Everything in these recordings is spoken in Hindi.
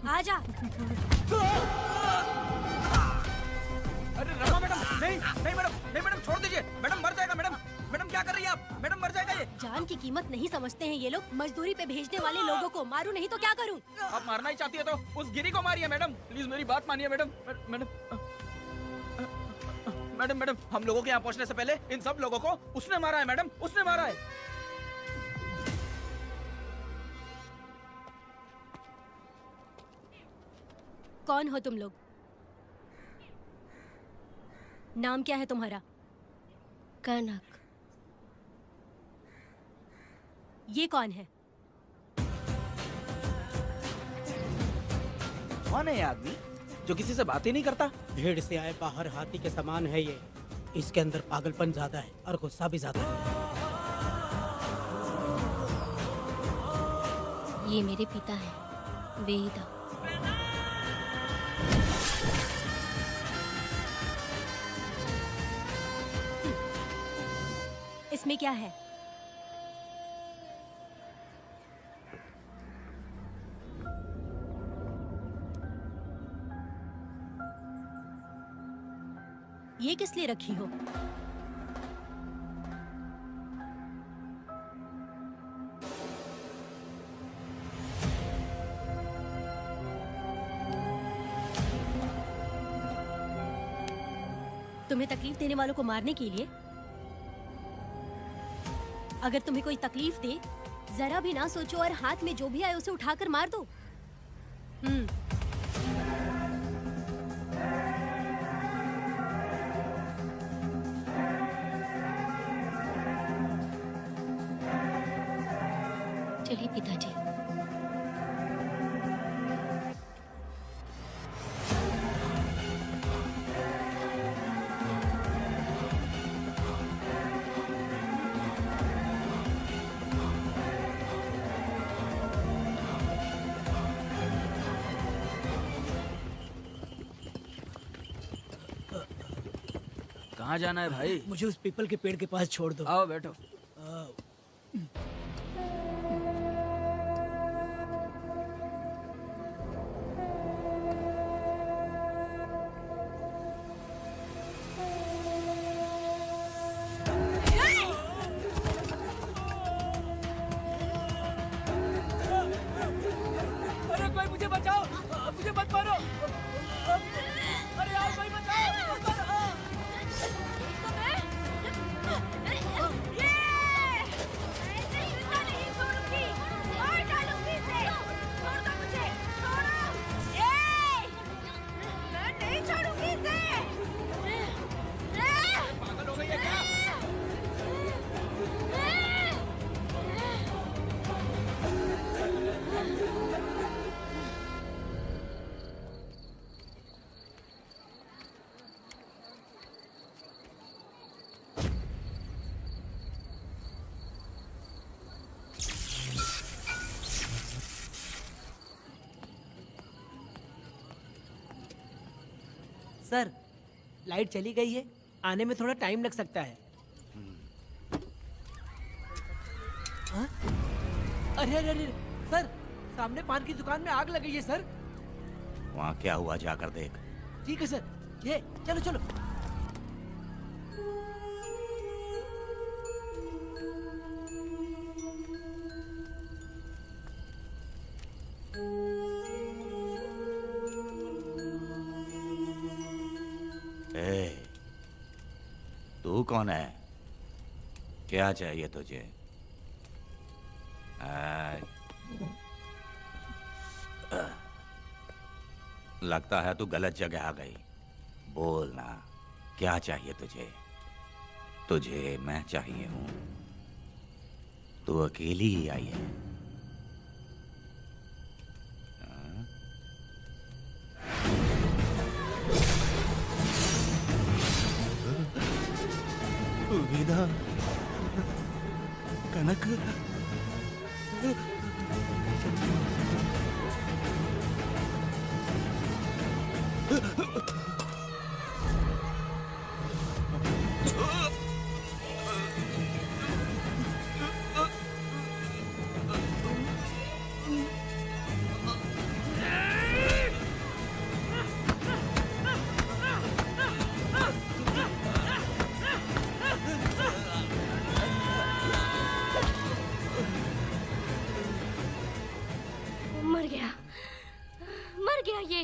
आजा। अरे रमा मैडम, नहीं नहीं मैडम, नहीं मैडम, छोड़ दीजिए मैडम, मर जाएगा मैडम। मैडम क्या कर रही है आप? मैडम मर जाएगा ये। जान की कीमत नहीं समझते हैं ये लोग। मजदूरी पे भेजने वाले लोगों को मारूं नहीं तो क्या करूं? आप मारना ही चाहती है तो उस गिरी को मारिए मैडम, प्लीज मेरी बात मानिए मैडम। मैडम मैडम मैडम, हम लोगों के यहाँ पहुँचने से पहले इन सब लोगों को उसने मारा है मैडम, उसने मारा है। कौन हो तुम लोग? नाम क्या है तुम्हारा? कनक। ये कौन है? कौन है ये आदमी जो किसी से बात ही नहीं करता? भीड़ से आए बाहर हाथी के समान है ये। इसके अंदर पागलपन ज्यादा है और गुस्सा भी ज्यादा है। ये मेरे पिता हैं, वेदा। इसमें क्या है? ये किस लिए रखी हो? तुम्हें तकलीफ देने वालों को मारने के लिए? अगर तुम्हें कोई तकलीफ दे, जरा भी ना सोचो और हाथ में जो भी आए उसे उठाकर मार दो। चलिए पिताजी। कहाँ जाना है भाई? मुझे उस पीपल के पेड़ के पास छोड़ दो। आओ बैठो। अरे कोई मुझे बचाओ, मुझे मत मारो। अरे यार कोई बचाओ, मत मारो। पागल हो गई है क्या? सर, लाइट चली गई है, आने में थोड़ा टाइम लग सकता है। हाँ? अरे अरे अरे सर, सामने पान की दुकान में आग लग गई है सर। वहाँ क्या हुआ जाकर देख। ठीक है सर, ये चलो चलो। ए, तू कौन है? क्या चाहिए तुझे? लगता है तू गलत जगह आ गई। बोल ना, क्या चाहिए तुझे? तुझे मैं चाहिए हूं। तू अकेली ही आई है। वीणा, कनक, मर गया, मर गया ये।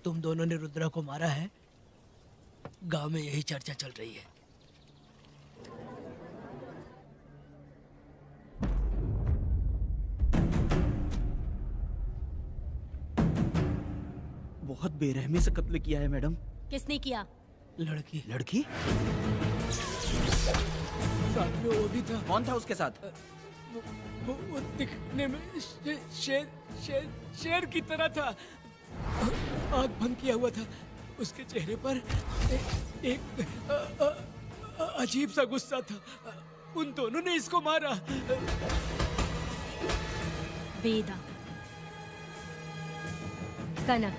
तुम दोनों ने रुद्रा को मारा है? गांव में यही चर्चा चल रही है। बहुत बेरहमी से कत्ल किया है मैडम। किसने किया? लड़की लड़की? साथ में वो भी था। कौन था उसके साथ? वो दिखने में शेर की तरह था। आँख बंद किया हुआ था। उसके चेहरे पर एक अजीब सा गुस्सा था। उन दोनों ने इसको मारा। वेदा, कनक,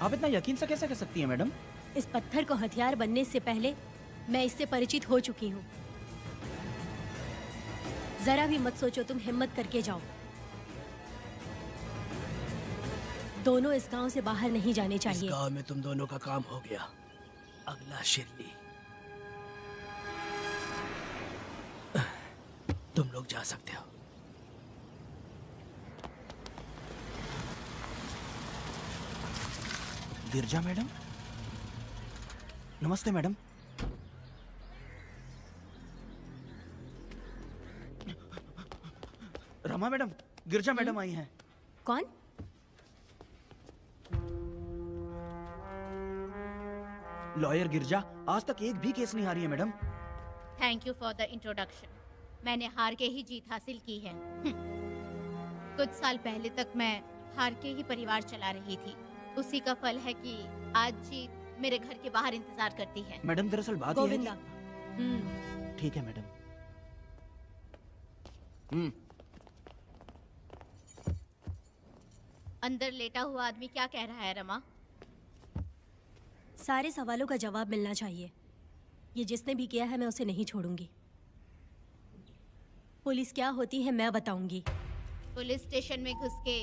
आप इतना यकीन से कैसे कह सकती हैं मैडम? इस पत्थर को हथियार बनने से पहले मैं इससे परिचित हो चुकी हूँ। जरा भी मत सोचो, तुम हिम्मत करके जाओ। दोनों इस गांव से बाहर नहीं जाने इस चाहिए। गांव में तुम दोनों का काम हो गया। अगला शिरली। तुम लोग जा सकते हो। गिरजा मैडम? नमस्ते मैडम। रमा मैडम, गिरजा मैडम आई हैं। कौन? लॉयर गिरजा आज तक एक भी केस नहीं हारी है madam. Thank you for the introduction. मैंने हार के ही जीत हासिल की है। कुछ साल पहले तक मैं हार के ही परिवार चला रही थी। उसी का फल है कि आज जीत मेरे घर के बाहर इंतजार करती है। मैडम दरअसल बात ये है गोविंदा। कि... ठीक है मैडम। अंदर लेटा हुआ आदमी क्या कह रहा है रमा? सारे सवालों का जवाब मिलना चाहिए। ये जिसने भी किया है मैं उसे नहीं छोड़ूंगी। पुलिस क्या होती है मैं बताऊंगी। पुलिस स्टेशन में घुस के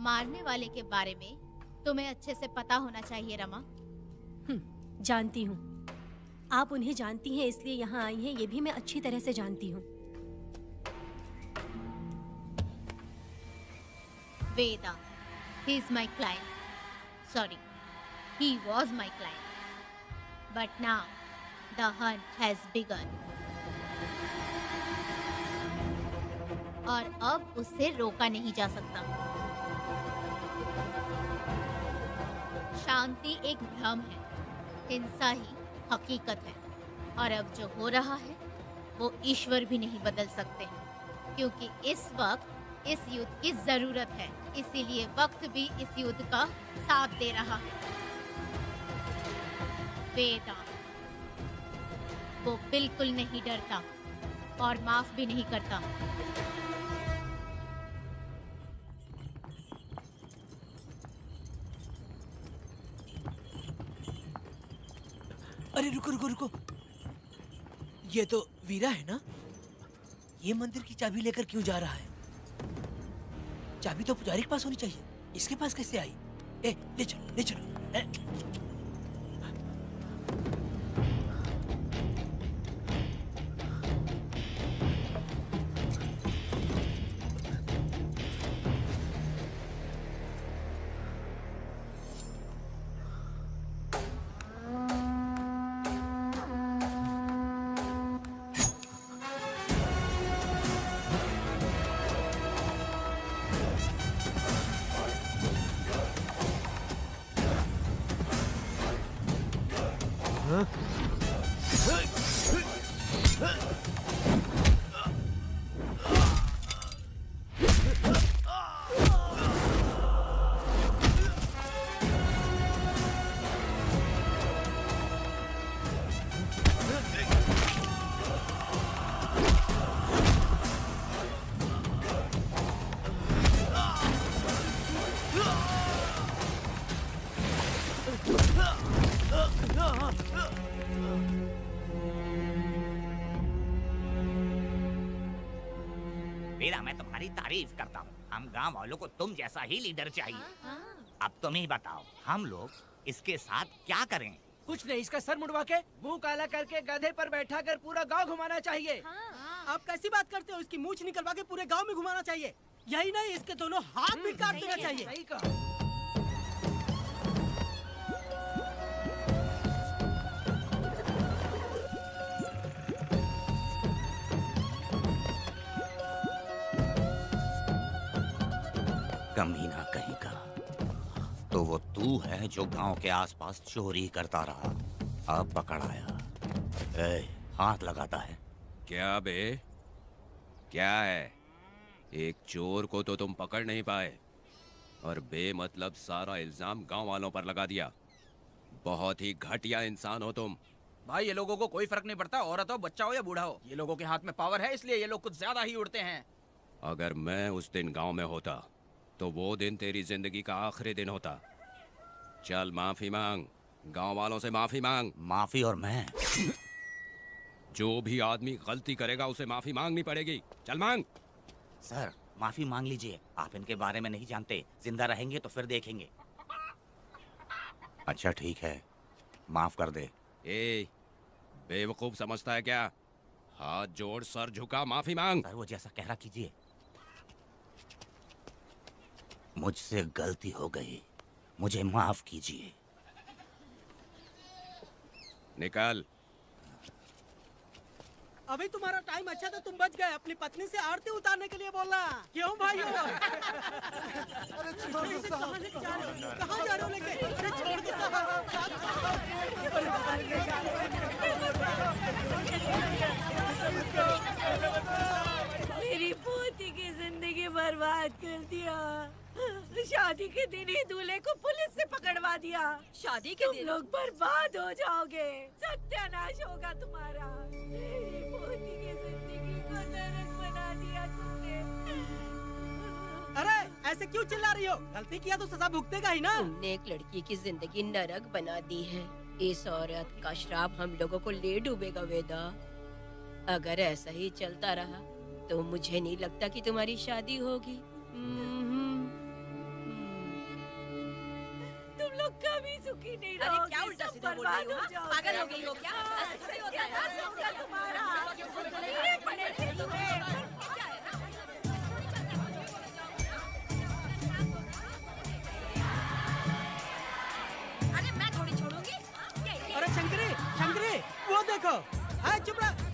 मारने वाले के बारे में तुम्हें अच्छे से पता होना चाहिए रमा। जानती हूँ। आप उन्हें जानती हैं इसलिए यहाँ आई हैं, ये भी मैं अच्छी तरह से जानती हूँ। वेदा, he is my client. Sorry, he was my client. But now, the hunt has begun. और अब उसे रोका नहीं जा सकता। शांति एक भ्रम है, हिंसा ही हकीकत है। और अब जो हो रहा है वो ईश्वर भी नहीं बदल सकते, क्योंकि इस वक्त इस युद्ध की जरूरत है। इसीलिए वक्त भी इस युद्ध का साथ दे रहा है। वेदा, वो बिल्कुल नहीं डरता और माफ भी नहीं करता। अरे रुको रुको रुको, ये तो वीरा है ना? ये मंदिर की चाबी लेकर क्यों जा रहा है? चाबी तो पुजारी के पास होनी चाहिए, इसके पास कैसे आई? ए, ले चलो ले चलो। ए? वीरा, मैं तुम्हारी तारीफ करता हूँ। हम गांव वालों को तुम जैसा ही लीडर चाहिए। अब तुम ही बताओ, हम लोग इसके साथ क्या करें? कुछ नहीं, इसका सर मुड़वा के मुंह काला करके गधे पर बैठा कर पूरा गांव घुमाना चाहिए। आप कैसी बात करते हो? इसकी मूछ निकलवा के पूरे गांव में घुमाना चाहिए। यही नहीं, इसके दोनों हाथ भी काट देना चाहिए। सही कहा। कमीना कहीं का। तो वो तू है जो गांव के आसपास चोरी करता रहा, अब पकड़ाया। ए, हाथ लगाता है। क्या बे, क्या है? एक चोर को तो तुम पकड़ नहीं पाए और बेमतलब सारा इल्जाम गांव वालों पर लगा दिया। बहुत ही घटिया इंसान हो तुम। भाई, ये लोगों को कोई फर्क नहीं पड़ता, औरत हो, बच्चा हो या बूढ़ा हो। ये लोगों के हाथ में पावर है, इसलिए ये लोग कुछ ज्यादा ही उड़ते हैं। अगर मैं उस दिन गांव में होता तो वो दिन तेरी जिंदगी का आखिरी दिन होता। चल माफी मांग, गांव वालों से माफी मांग। माफी? और मैं? जो भी आदमी गलती करेगा उसे माफी मांगनी पड़ेगी। चल मांग। सर, माफी मांग लीजिए। आप इनके बारे में नहीं जानते, जिंदा रहेंगे तो फिर देखेंगे। अच्छा ठीक है, माफ कर दे। ए, बेवकूफ समझता है क्या? हाथ जोड़, सर झुका, माफी मांग। सर, वो जैसा कह रहा कीजिए। मुझसे गलती हो गई, मुझे माफ कीजिए। निकल। अभी तुम्हारा टाइम अच्छा था, तुम बच गए। अपनी पत्नी से आरती उतारने के लिए बोलना। क्यों भाई? कहाँ लेके जा रहे हो? कहाँ जा रहे हो लेके? अरे छोड़ दो मेरी पोती की जिंदगी बर्बाद कर दिया। शादी के दिन ही दूल्हे को पुलिस से पकड़वा दिया। शादी के दिन लोग बर्बाद हो जाओगे, सत्यानाश होगा तुम्हारा। मेरी पोती की जिंदगी को नरक बना दिया तुमने। अरे ऐसे क्यों चिल्ला रही हो? गलती किया तो सजा भुगतेगा ही ना। तुमने एक लड़की की जिंदगी नरक बना दी है। इस औरत का श्राप हम लोगों को ले डूबेगा वेदा। अगर ऐसा ही चलता रहा तो मुझे नहीं लगता कि तुम्हारी शादी होगी। तुम लोग कभी सुखी नहीं अरे रहोगे। क्या उल्टा सब सीधा बोल बर्बाद रही हो? हो जाओगे। पागल हो गई हो क्या? ऐसे थोड़ी होता है। ऐसा होगा तुम्हारा। कीड़े पड़े थे तुम्हें। अरे मैं थोड़ी छोड़ूंगी। अरे शंकरी, शंकरी, वो देखो। हाँ, चुप रह।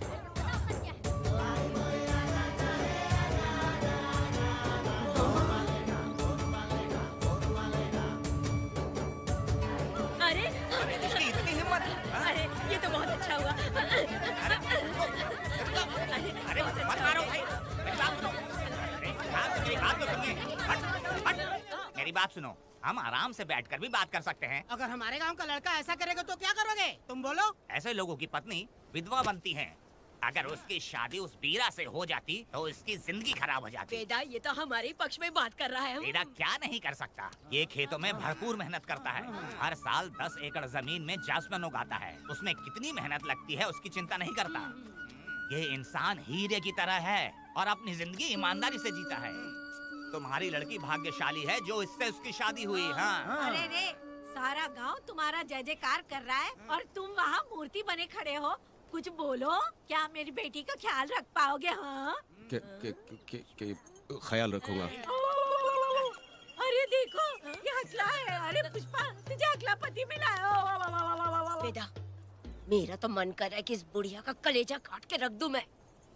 अरे ये तो बहुत अच्छा हुआ। मेरी बात सुनो, हम आराम से बैठकर भी बात कर सकते हैं। अगर हमारे गांव का लड़का ऐसा करेगा तो क्या करोगे तुम बोलो? ऐसे लोगों की पत्नी विधवा बनती है। अगर उसकी शादी उस वीरा से हो जाती तो उसकी जिंदगी खराब हो जाती। वेदा, ये तो हमारे पक्ष में बात कर रहा है। वीरा क्या नहीं कर सकता? ये खेतों में भरपूर मेहनत करता है। हर साल 10 एकड़ जमीन में जासमन उगाता है। उसमें कितनी मेहनत लगती है उसकी चिंता नहीं करता। ये इंसान हीरे की तरह है और अपनी जिंदगी ईमानदारी से जीता है। तुम्हारी लड़की भाग्यशाली है जो इससे उसकी शादी हुई। हाँ। अरे रे, सारा गांव तुम्हारा जय जयकार कर रहा है और तुम वहाँ मूर्ति बने खड़े हो। कुछ बोलो, क्या मेरी बेटी का ख्याल रख पाओगे? हाँ, के ख्याल रखूंगा। अरे देखो, ये हकला है। अरे पुष्पा, तुझे हकला पति मिला है। वेदा, मेरा तो मन कर रहा है कि इस बुढ़िया का कलेजा काट के रख दूं मैं।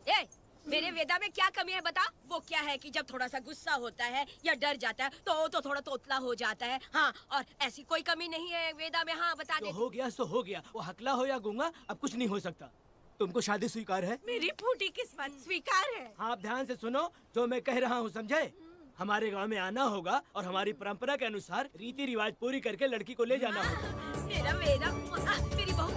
ए, मेरे वेदा में क्या कमी है बता? वो क्या है कि जब थोड़ा सा गुस्सा होता है या डर जाता है तो थोड़ा तोतला हो जाता है। हाँ, और ऐसी कोई कमी नहीं है वेदा में। हाँ, बता दे। हो गया सो हो गया। वो हकला हो या गूंगा, अब कुछ नहीं हो सकता। तुमको शादी स्वीकार है? मेरी फूटी किस्मत स्वीकार है। हाँ, आप ध्यान से सुनो जो मैं कह रहा हूँ, समझे? हमारे गांव में आना होगा और हमारी परंपरा के अनुसार रीति रिवाज पूरी करके लड़की को ले जाना होगा। मेरा वेदा, मेरी बहू।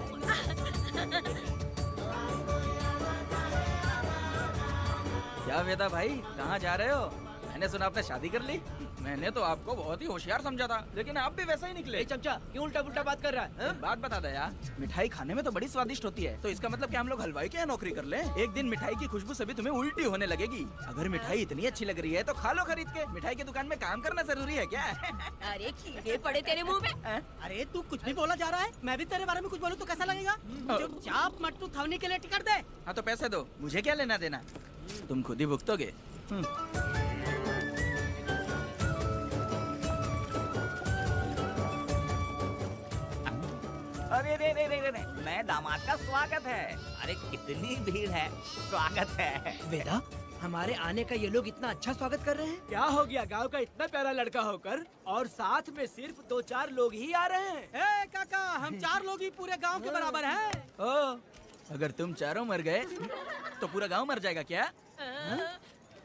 क्या वेदा भाई, कहाँ जा रहे हो? मैंने सुना आपने शादी कर ली। मैंने तो आपको बहुत ही होशियार समझा था, लेकिन आप भी वैसा ही निकले। चमचा, क्यों उल्टा पुल्टा बात कर रहा है? बात बता दे यार, मिठाई खाने में तो बड़ी स्वादिष्ट होती है, तो इसका मतलब क्या हम लोग हलवाई के यहाँ नौकरी कर लें? एक दिन मिठाई की खुशबू से भी तुम्हें उल्टी होने लगेगी। अगर मिठाई इतनी अच्छी लग रही है तो खा लो खरीद के। मिठाई की दुकान में काम करना जरूरी है क्या? अरे कीड़े पड़े तेरे मुंह में। अरे तू कुछ भी बोला जा रहा है। मैं भी तेरे बारे में कुछ बोलूं तो कैसा लगेगा? चुपचाप मट्टू थवनी के लिए टिकट दे। हाँ तो पैसे दो, मुझे क्या लेना देना, तुम खुद ही भुगतोगे। अरे रे रे रे रे, नए दामाद का स्वागत है। अरे कितनी भीड़ है, स्वागत है। वेदा, हमारे आने का ये लोग इतना अच्छा स्वागत कर रहे हैं। क्या हो गया गांव का इतना प्यारा लड़का होकर और साथ में सिर्फ 2-4 लोग ही आ रहे हैं। ए काका, हम 4 लोग ही पूरे गांव के बराबर हैं। ओ, अगर तुम चारों मर गए तो पूरा गांव मर जाएगा क्या?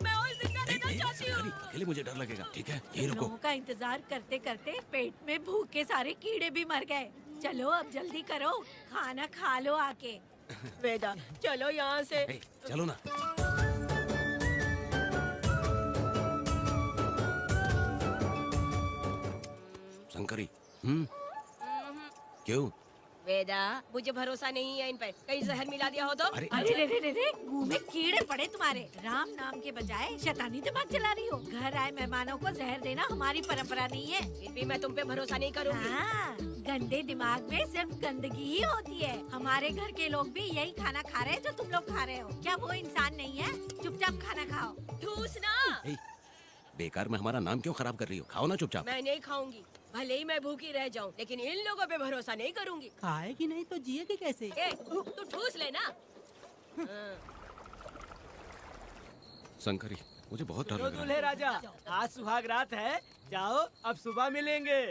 मैं और जिंदा रहना चाहती हूँ। अकेले मुझे डर लगेगा। ठीक है, ये रुको। लोगों का इंतजार करते करते पेट में भूख के सारे कीड़े भी मर गए। चलो अब जल्दी करो, खाना खा लो आके। वेदा, चलो यहाँ से। चलो ना। शंकरी, क्यों? वेदा, मुझे भरोसा नहीं है इन पर। कहीं जहर मिला दिया हो तो? अरे अरे रे रे रे रे, मुंह में कीड़े पड़े तुम्हारे। राम नाम के बजाय शैतानी दिमाग चला रही हो। घर आए मेहमानों को जहर देना हमारी परंपरा नहीं है। फिर भी मैं तुम पे भरोसा नहीं करूँगी। हाँ, गंदे दिमाग में सिर्फ गंदगी ही होती है। हमारे घर के लोग भी यही खाना खा रहे हैं जो तुम लोग खा रहे हो। क्या वो इंसान नहीं है? चुपचाप खाना खाओ। ठूस ना। बेकार में हमारा नाम क्यों खराब कर रही हो? खाओ ना चुपचाप। मैं नहीं खाऊंगी, भले ही मैं भूखी रह जाऊं, लेकिन इन लोगों पे भरोसा नहीं करूंगी। खाएगी नहीं तो जिएगी कैसे? ए, तू ठूस लेना। शंकरी, मुझे बहुत डर लग रहा है। दूल्हे राजा, आज सुहाग रात है, जाओ अब सुबह मिलेंगे।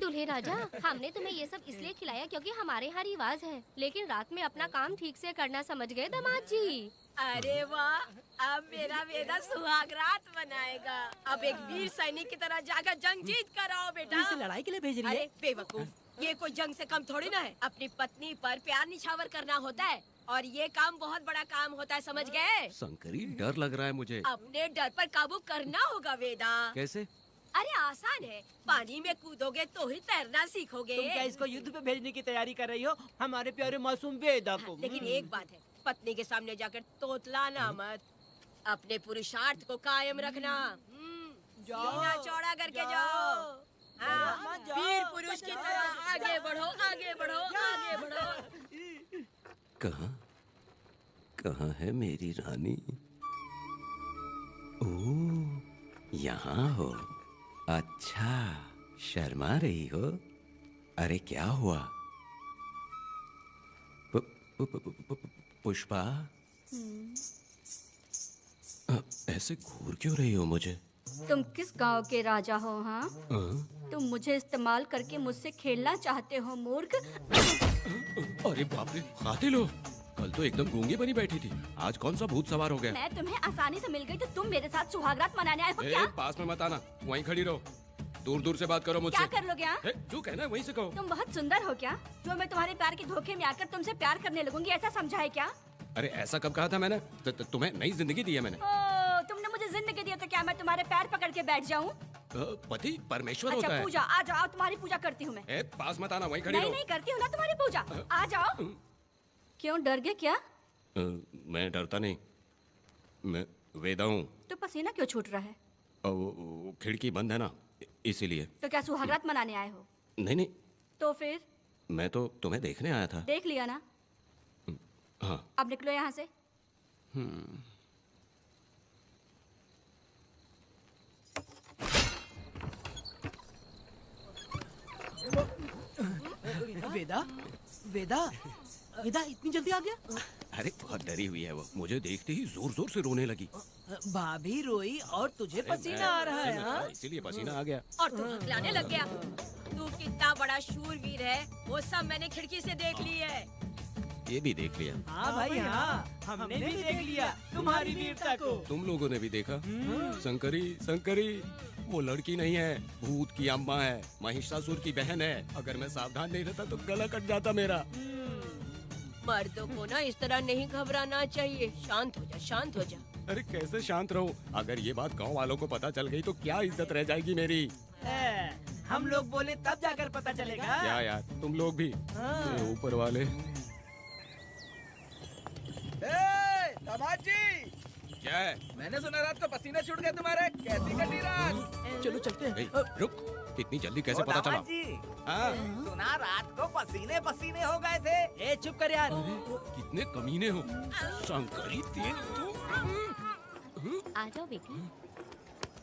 दूल्हे राजा, हमने तुम्हें ये सब इसलिए खिलाया क्योंकि हमारे यहाँ रिवाज है, लेकिन रात में अपना काम ठीक से करना समझ गए दामाद जी। अरे वाह, अब मेरा वेदा सुहाग रात मनाएगा। अब एक वीर सैनिक की तरह जाकर जंग जीत कर आओ बेटा। इसे लड़ाई के लिए भेज रही है? अरे बेवकूफ, ये कोई जंग से कम थोड़ी ना है। अपनी पत्नी पर प्यार निछावर करना होता है और ये काम बहुत बड़ा काम होता है, समझ गए? शंकरी, डर लग रहा है मुझे। अपने डर पर काबू करना होगा वेदा। कैसे? अरे आसान है, पानी में कूदोगे तो ही तैरना सीखोगे। तुम क्या इसको युद्ध पे भेजने की तैयारी कर रही हो? हमारे प्यारे मासूम वेदा को। लेकिन एक बात है, पत्नी के सामने जाकर तोतलाना मत। अपने पुरुषार्थ को कायम रखना। सीना चौड़ा करके जाओ। हाँ, वीर पुरुष की तरह आगे बढ़ो, आगे बढ़ो, आगे बढ़ो। कहाँ है मेरी रानी? ओह, यहाँ हो। अच्छा, शर्मा रही हो? अरे क्या हुआ? पुष्पा, ऐसे घूर क्यों रही हो मुझे? तुम किस गांव के राजा हो? हाँ, तुम मुझे इस्तेमाल करके मुझसे खेलना चाहते हो मूर्ख। अरे बाप रे, कातिल हो? कल तो एकदम गूंगी बनी बैठी थी, आज कौन सा भूत सवार हो गया? मैं तुम्हें आसानी से मिल गई तो तुम मेरे साथ सुहागरात मनाने आए हो क्या? पास में मत आना, वहीं खड़ी रहो, दूर दूर से बात करो मुझसे। क्या कर लोगे आप? जो कहना है वहीं से कहो। तुम बहुत सुंदर हो क्या, जो मैं तुम्हारे प्यार के धोखे में आकर तुमसे प्यार करने लगूंगी, ऐसा समझा है क्या? अरे ऐसा कब कहा था मैंने? तुम्हें नई जिंदगी दी है मैंने। तुमने मुझे जिंदगी दी है तो क्या मैं तुम्हारे पैर पकड़ के बैठ जाऊँ? पति परमेश्वर अच्छा होता है। पूजा, आ जाओ, तुम्हारी पूजा करती हूँ मैं। पास मत आना, वहीं खड़ी रहो। नहीं करती हूँ ना तुम्हारी पूजा, आ जाओ। क्यों डर गए क्या? मैं डरता नहीं, मैं वेदा हूँ। तो पसीना क्यों छूट रहा है? वो खिड़की बंद है ना, इसीलिए। तो क्या सुहागरात मनाने आए हो? नहीं, तो फिर? मैं तो तुम्हें देखने आया था। देख लिया ना? हाँ। अब निकलो यहाँ से। वेदा, वेदा, वेदा इतनी जल्दी आ गया? अरे बहुत डरी हुई है वो, मुझे देखते ही जोर जोर से रोने लगी। भाभी रोई और तुझे पसीना आ रहा है, हाँ? इसीलिए पसीना आ गया। और तू हकलाने लग गया। तू कितना बड़ा शूरवीर है, वो सब मैंने खिड़की से देख ली है। ये भी देख लिया। हाँ भाई हाँ, हमने भी देख लिया तुम्हारी वीरता को। तुम लोगों ने भी देखा। शंकरी, शंकरी वो लड़की नहीं है, भूत की अम्मा है, महिषासुर की बहन है। अगर मैं सावधान नहीं रहता तो गला कट जाता मेरा। मर्दों को ना इस तरह नहीं घबराना चाहिए। शांत हो जा, शांत हो जा। अरे कैसे शांत रहूं? अगर ये बात गांव वालों को पता चल गई तो क्या इज्जत रह जाएगी मेरी? हम लोग बोले तब जाकर पता चलेगा। क्या यार, तुम लोग भी। ये ऊपर वाले। दामाद जी, क्या है? मैंने सुना रात को पसीना छूट गया तुम्हारे, कैसी कटी रात? चलो चलते हैं। रुक, इतनी जल्दी कैसे पता चला? हाँ? सुना रात को पसीने पसीने हो गए थे। ए चुप कर यार। कितने कमीने हो शंकरी, तेरी तो। आ जाओ बेटी।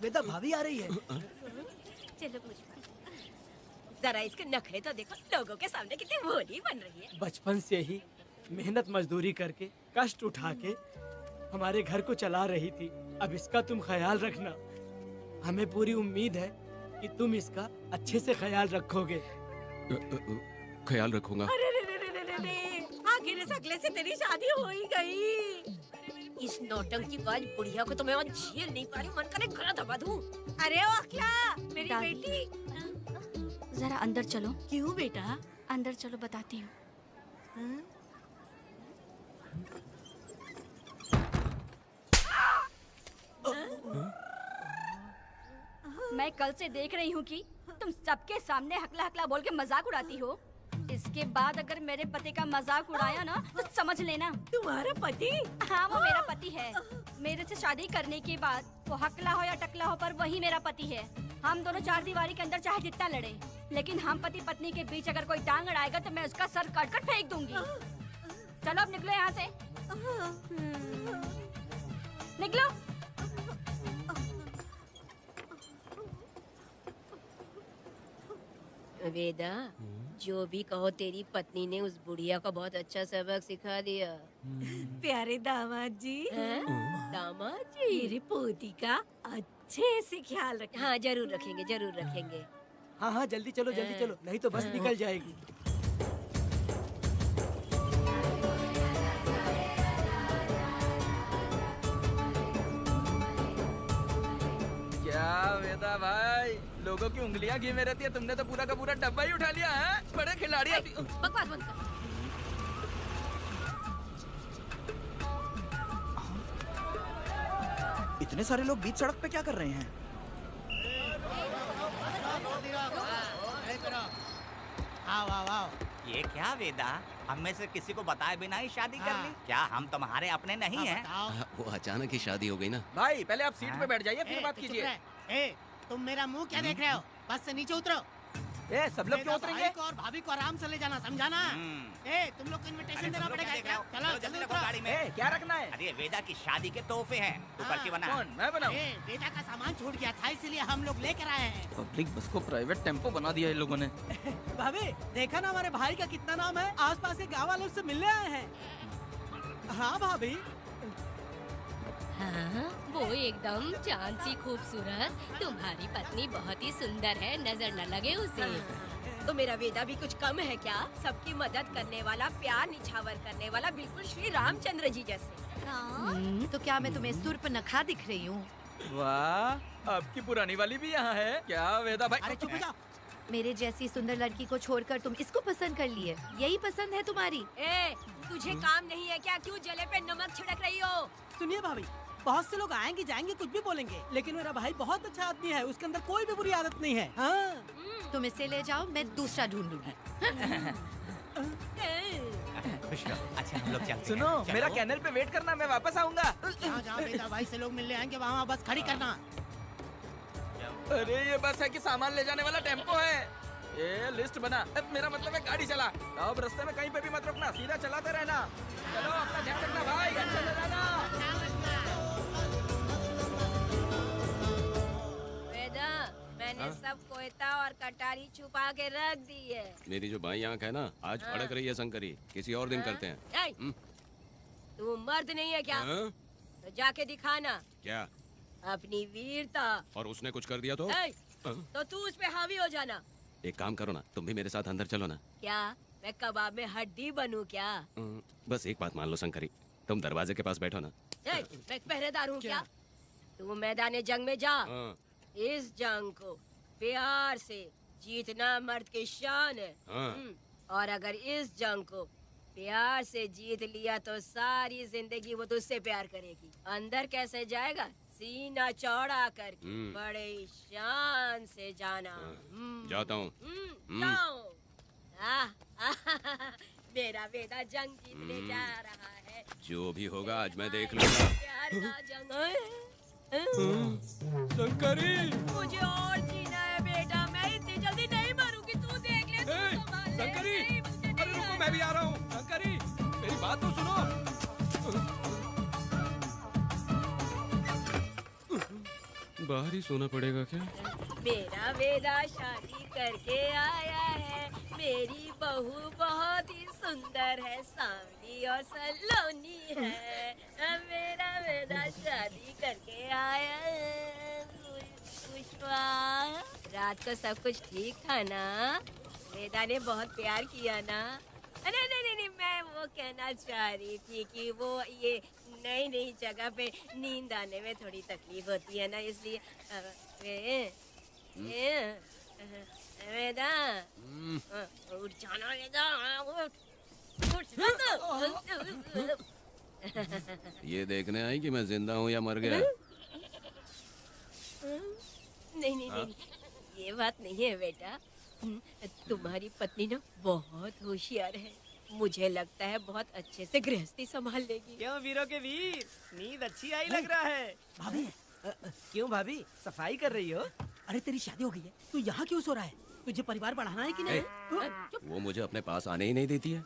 वेदा भाभी आ रही है। चलो मुझ पर। जरा इसके नखरे तो देखो, लोगों के सामने कितनी भोली बन रही है। बचपन से ही मेहनत मजदूरी करके, कष्ट उठा के हमारे घर को चला रही थी। अब इसका तुम ख्याल रखना। हमें पूरी उम्मीद है कि तुम इसका अच्छे से ख्याल रखोगे। ख्याल रखूंगा। अरे रे रे रे रे रे, आखिर इस अगले से तेरी शादी हो ही गई। इस नौटंकी बाज बुढ़िया को तो मैं आज झेल नहीं पा रही, मन करे गला दबा दूं। अरे ओ अखला, मेरी बेटी। जरा अंदर चलो। क्यों बेटा? अंदर चलो, बताती हूँ। मैं कल से देख रही हूँ कि तुम सबके सामने हकला हकला बोल के मजाक उड़ाती हो। इसके बाद अगर मेरे पति का मजाक उड़ाया ना तो समझ लेना। तुम्हारा पति? हाँ, वो मेरा पति है। मेरे से शादी करने के बाद वो हकला हो या टकला हो, पर वही मेरा पति है। हम दोनों चार दीवारी के अंदर चाहे जितना लड़े, लेकिन हम पति पत्नी के बीच अगर कोई टांग अड़ाएगा तो मैं उसका सर काट कर फेंक दूंगी। चलो अब निकलो यहाँ से। निकलो। वेदा, जो भी कहो, तेरी पत्नी ने उस बुढ़िया को बहुत अच्छा सबक सिखा दिया। प्यारे दामाद जी। दामाद जी, मेरी पोती का अच्छे से ख्याल रखना। हाँ जरूर रखेंगे, जरूर रखेंगे। हाँ हाँ जल्दी चलो, जल्दी चलो, नहीं तो बस निकल जाएगी। क्या वेदा भाई, लोगों की उंगलियां घी में रहती है, तुमने तो पूरा का पूरा डब्बा ही उठा लिया है। बड़े खिलाड़ी। बकवास बंद कर। इतने सारे लोग बीच सड़क पे क्या कर रहे हैं? आओ आओ आओ। ये क्या वेदा, हम में से किसी को बताए बिना ही शादी कर ली? क्या हम तुम्हारे अपने नहीं हैं? वो अचानक ही शादी हो गई ना। भाई पहले आप सीट पे बैठ जाइए, फिर बात कीजिए। तुम मेरा मुंह क्या देख रहे हो? बस से नीचे उतरो। ए, सब लोग क्यों उतरेंगे? और भाभी को आराम से ले जाना, समझा ना? ए, तुम लोग को इनविटेशन देना पड़ेगा। चलो जल्दी उतरो। गाड़ी में। ए, क्या रखना है? अरे वेदा की शादी के तोहफे हैं, तू पर्ची बना। कौन, मैं बनाऊं? बेटा का सामान छूट गया था, इसलिए हम लोग लेकर आए हैं। पब्लिक बस को प्राइवेट टेम्पो बना दिया इन लोगों ने। भाभी देखा ना हमारे भाई का कितना नाम है, आसपास के गाँव वालों से मिलने आए हैं। हाँ भाभी। हाँ, वो एकदम चांद सी खूबसूरत। तुम्हारी पत्नी बहुत ही सुंदर है, नजर न लगे उसे। तो मेरा वेदा भी कुछ कम है क्या? सबकी मदद करने वाला, प्यार निछावर करने वाला, बिल्कुल श्री रामचंद्र जी जैसे। तो क्या मैं तुम्हें सुर्पनखा दिख रही हूँ? वाह, आपकी पुरानी वाली भी यहाँ है क्या वेदा भाई? अरे चुप हो जा। मेरे जैसी सुंदर लड़की को छोड़कर तुम इसको पसंद कर लिए, यही पसंद है तुम्हारी? ए, तुझे काम नहीं है क्या? क्यों जले पे नमक छिड़क रही हो? सुनिए भाभी, बहुत से लोग आएंगे जाएंगे कुछ भी बोलेंगे, लेकिन मेरा भाई बहुत अच्छा आदमी है, उसके अंदर कोई भी बुरी आदत नहीं है। हाँ। तुम इसे ले जाओ, मैं दूसरा ढूंढूंगी। खुश रहो। अच्छा हम लोग चलते हैं। सुनो, चलो। मेरा कैनल पे वेट करना, मैं वापस आऊंगा। जहाँ वेदा भाई से लोग मिलने आएंगे वहाँ बस खड़ी करना। अरे ये बस है कि सामान ले जाने वाला टेम्पो है। ये लिस्ट बना, अब मेरा मतलब है गाड़ी चला। अब रास्ते में कहीं पे भी मत रुकना, सीधा चलाते रहना। चलो अपना ध्यान रखना भाई, चले जाना। वेदा, मैंने सब कोयता और कटारी छुपा के रख दी है। मेरी जो बाई आंख है ना, आज फड़क रही है शंकरी। किसी और दिन करते हैं। ए, तू मर्द नहीं है क्या? हाँ? तो जाके दिखाना क्या? अपनी वीरता। और उसने कुछ कर दिया तो? ए, तो तू उस पे हावी हो जाना। एक काम करो ना, तुम भी मेरे साथ अंदर चलो ना। क्या मैं कबाब में हड्डी बनूं क्या? बस एक बात मान लो शंकरी, तुम दरवाजे के पास बैठो ना। ए, मैं पहरेदार हूँ क्या? तू मैदान जंग में जा। हाँ। इस जंग को प्यार से जीतना मर्द की शान है। हाँ। और अगर इस जंग को प्यार से जीत लिया तो सारी जिंदगी वो तुझसे प्यार करेगी। अंदर कैसे जाएगा? सीना चौड़ा करके बड़े शान से जाना। जाता हूँ। जाओ। मेरा बेटा जंग जीतने जा रहा है। जो भी होगा आज मैं देख लूंगा। प्यार का जंग। शंकरी, मुझे और जीना है बेटा, मैं इतनी जल्दी नहीं मरूंगी। तू देख ले, तू संभाल ले। शंकरी, नहीं, मुझे अरे नहीं रुको, मैं भी आ रहा हूँ। शंकरी, मेरी बात तो सुनो। बाहर ही सोना पड़ेगा क्या? मेरा वेदा शादी करके आया है। मेरी बहू बहुत ही सुंदर है, सांवली और सलोनी है। मेरा वेदा शादी करके आया है। पुष्पा, रात को सब कुछ ठीक था ना? वेदा ने बहुत प्यार किया ना? नहीं नहीं नहीं, मैं वो कहना चाह रही थी कि वो ये नई नई जगह पे नींद आने में थोड़ी तकलीफ होती है ना, इसलिए वेदा उठ जाना, वेदा उठ तो। ये देखने आई कि मैं जिंदा हूँ या मर गया? नहीं नहीं नहीं, ये बात नहीं है बेटा। तुम्हारी पत्नी ना बहुत होशियार है। मुझे लगता है बहुत अच्छे से गृहस्थी संभाल लेगी। क्यों वीरों के वीर, नींद अच्छी आई लग रहा है। भाभी, क्यों भाभी सफाई कर रही हो? अरे तेरी शादी हो गई है, तू यहाँ क्यों सो रहा है? तुझे परिवार बढ़ाना है कि नहीं? वो मुझे अपने पास आने ही नहीं देती है।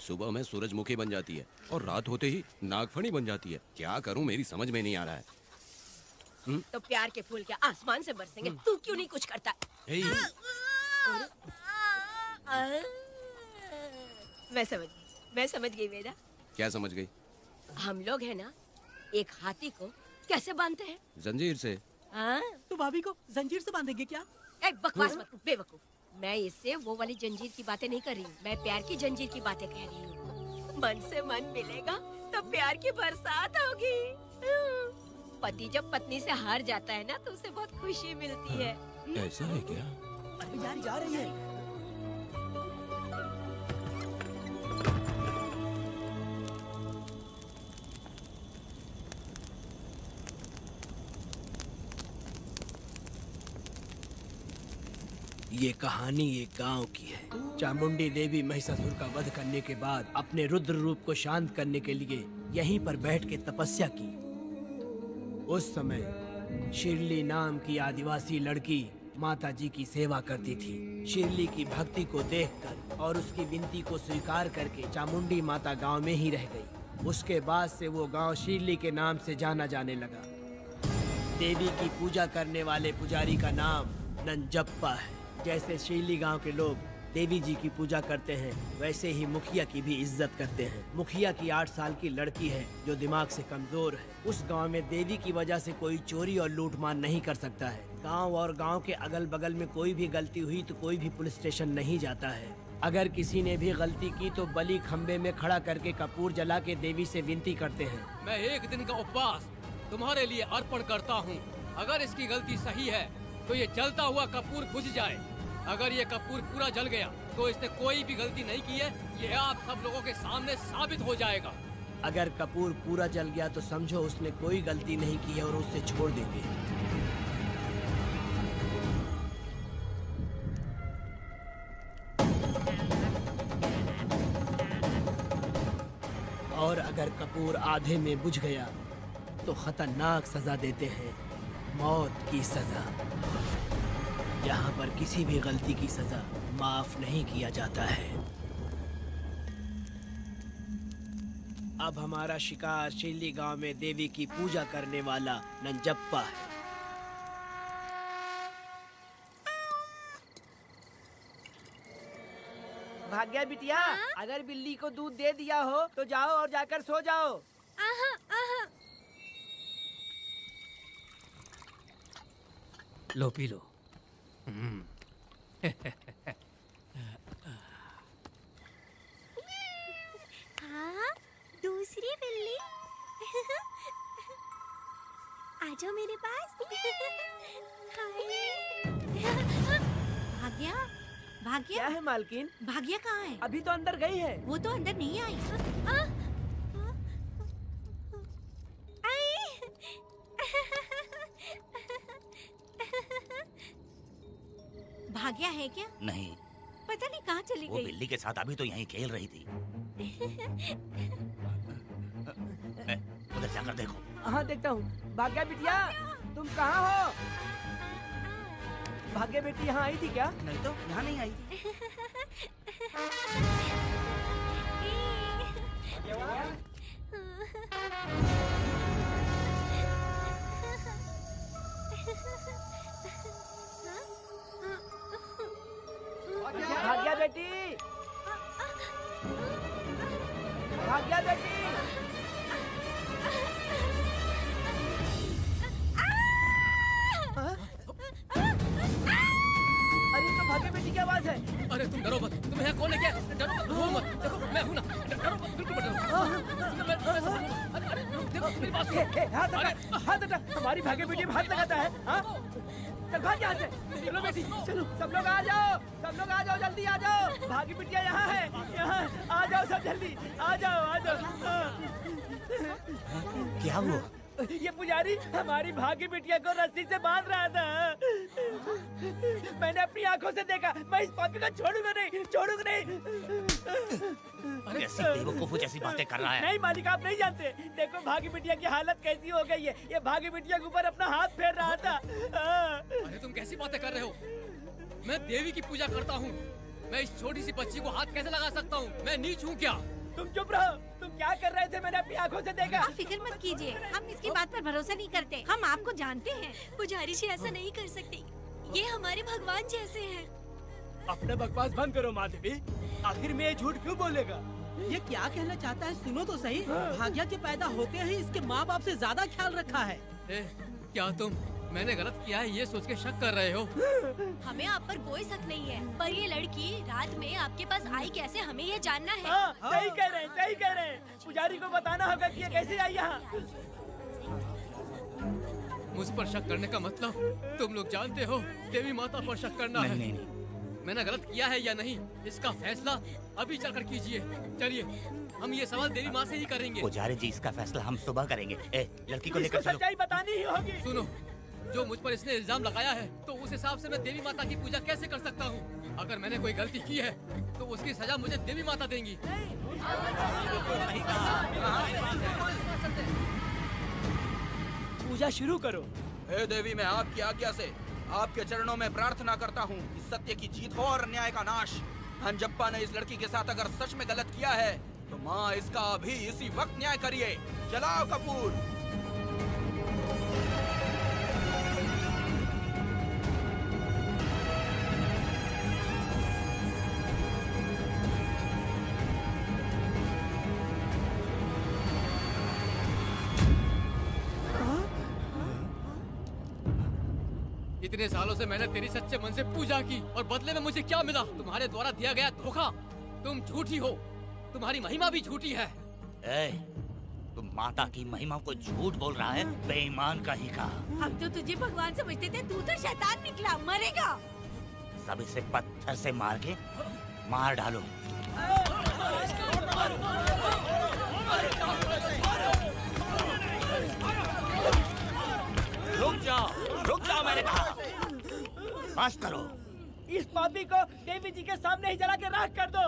सुबह में सूरजमुखी बन जाती है और रात होते ही नागफनी बन जाती है। क्या करूं, मेरी समझ में नहीं आ रहा है। तो प्यार के फूल क्या आसमान से बरसेंगे? तू क्यों नहीं कुछ करता? मैं समझ गई वेदा। क्या समझ गई? हम लोग है ना, एक हाथी को कैसे बांधते हैं? जंजीर से। हाँ? तो भाभी को जंजीर से बांधेंगे क्या? बकवास मत कर, बेवकूफ। मैं इससे वो वाली जंजीर की बातें नहीं कर रही हूँ, मैं प्यार की जंजीर की बातें कह रही हूँ। मन से मन मिलेगा तो प्यार की बरसात होगी। पति जब पत्नी से हार जाता है ना तो उसे बहुत खुशी मिलती है। ऐसा है क्या? अरे यार जा रही है। ये कहानी एक गांव की है। चामुंडी देवी महिषासुर का वध करने के बाद अपने रुद्र रूप को शांत करने के लिए यहीं पर बैठ के तपस्या की। उस समय शिरली नाम की आदिवासी लड़की माता जी की सेवा करती थी। शिरली की भक्ति को देखकर और उसकी विनती को स्वीकार करके चामुंडी माता गांव में ही रह गई। उसके बाद से वो गांव शिरली के नाम से जाना जाने लगा। देवी की पूजा करने वाले पुजारी का नाम नंजप्पा है। जैसे शिरली गांव के लोग देवी जी की पूजा करते हैं, वैसे ही मुखिया की भी इज्जत करते हैं। मुखिया की 8 साल की लड़की है जो दिमाग से कमजोर है। उस गांव में देवी की वजह से कोई चोरी और लूटमार नहीं कर सकता है। गांव और गांव के अगल बगल में कोई भी गलती हुई तो कोई भी पुलिस स्टेशन नहीं जाता है। अगर किसी ने भी गलती की तो बलि खम्बे में खड़ा करके कपूर जला के देवी से विनती करते हैं। मैं 1 दिन का उपवास तुम्हारे लिए अर्पण करता हूँ। अगर इसकी गलती सही है तो ये जलता हुआ कपूर बुझ जाए। अगर ये कपूर पूरा जल गया तो इसने कोई भी गलती नहीं की है, ये आप सब लोगों के सामने साबित हो जाएगा। अगर कपूर पूरा जल गया तो समझो उसने कोई गलती नहीं की है और उससे छोड़ देंगे। और अगर कपूर आधे में बुझ गया तो खतरनाक सजा देते हैं, मौत की सजा। यहाँ पर किसी भी गलती की सजा माफ नहीं किया जाता है। अब हमारा शिकार शिल्ली गांव में देवी की पूजा करने वाला नंजप्पा है। भाग्या बिटिया, अगर बिल्ली को दूध दे दिया हो तो जाओ और जाकर सो जाओ। लो पी लो। हाँ, दूसरी बिल्ली। आ जाओ मेरे पास। भाग्या, भाग्या क्या है मालकिन? भाग्या कहाँ है? अभी तो अंदर गई है। वो तो अंदर नहीं आई। भाग्या है क्या? नहीं, पता नहीं कहाँ चली वो गई। बिल्ली के साथ अभी तो यहीं खेल रही थी। उधर जाकर देखो। हाँ देखता हूँ। भाग्या बिटिया, तुम कहाँ हो? भाग्या बेटी यहाँ आई थी क्या? नहीं तो यहाँ नहीं आई। भाग्या बेटी, भाग्या बेटी। अरे तो भाग्या बेटी की आवाज है। अरे तुम डरो मत, तुम यहाँ कौन है? क्या डरो मत, रो मत। देखो मैं हूँ ना, डरो मत, बिल्कुल मत डरो। अरे देखो मेरी बात सुनो। हाथ हटा, हाथ हटा। हमारी भाग्य बेटी में हाथ लगाता है। हाँ? चल भाग यहाँ से। चलो बेटी, चलो सब लोग आ जाओ, सब लोग आ जाओ, जल्दी आ जाओ। भाग्य बिटिया यहाँ है, यहाँ आ जाओ सब जल्दी, आ जाओ, आ जाओ। क्या हुआ? ये पुजारी हमारी भाग्य बिटिया को रस्सी से बांध रहा था। मैंने अपनी आंखों से देखा। मैं इस पापी को छोड़ूंगा नहीं, छोड़ूंगा नहीं। अरे ऐसी बेवकूफों जैसी बातें कर रहा है। नहीं मालिक, आप नहीं जानते। देखो भाग्य बिटिया की हालत कैसी हो गई है। ये भाग्य बिटिया के ऊपर अपना हाथ फेर रहा था। अरे तुम कैसी बातें कर रहे हो? मैं देवी की पूजा करता हूँ। मैं इस छोटी सी बच्ची को हाथ कैसे लगा सकता हूँ? मैं नीच हूँ क्या? तुम चुप रहो। तुम क्या कर रहे थे? मैंने अपनी आंखों से देखा। आप फिक्र मत कीजिए, हम इसकी बात पर भरोसा नहीं करते। हम आपको जानते हैं। पुजारी जी ऐसा नहीं कर सकते, ये हमारे भगवान जैसे हैं। अपना बकवास बंद करो माधवी। आखिर में ये झूठ क्यों बोलेगा? ये क्या कहना चाहता है? सुनो तो सही। भाग्या के पैदा होते ही इसके माँ बाप से ज्यादा ख्याल रखा है। क्या तुम मैंने गलत किया है ये सोच के शक कर रहे हो? हमें आप पर कोई शक नहीं है, पर ये लड़की रात में आपके पास आई कैसे, हमें ये जानना है। सही कह रहे हैं, सही कह रहे हैं। पुजारी को बताना होगा कि ये कैसे आई यहाँ। मुझ पर शक करने का मतलब तुम लोग जानते हो, देवी माता पर शक करना है। नहीं, नहीं। मैंने गलत किया है या नहीं, इसका फैसला अभी चलकर कीजिए। चलिए, हम ये सवाल देवी माँ से ही करेंगे। पुजारी जी, इसका फैसला हम सुबह करेंगे। लड़की को लेकर चलो। सच्चाई बतानी ही होगी। सुनो, जो मुझ पर इसने इल्जाम लगाया है, तो उस हिसाब से मैं देवी माता की पूजा कैसे कर सकता हूँ? अगर मैंने कोई गलती की है, तो उसकी सजा मुझे देवी माता देंगी। पूजा शुरू करो। हे देवी, मैं आपकी आज्ञा से आपके चरणों में प्रार्थना करता हूँ कि सत्य की जीत हो और अन्याय का नाश। नंजप्पा ने इस लड़की के साथ अगर सच में गलत किया है, तो माँ इसका अभी इसी वक्त न्याय करिए। जलाओ कपूर। इतने सालों से मैंने तेरी सच्चे मन से पूजा की और बदले में मुझे क्या मिला? तुम्हारे द्वारा दिया गया धोखा। तुम झूठी हो, तुम्हारी महिमा भी झूठी है। तुम माता की महिमा को झूठ बोल रहा है, बेईमान कहीं का। हम तो तुझे भगवान समझते थे, तू तो शैतान निकला, मरेगा। सब इसे पत्थर से मार के मार डालो। रुक जाओ मैंने कहा। बस करो। इस पापी को देवी जी के सामने ही जला के राख कर दो।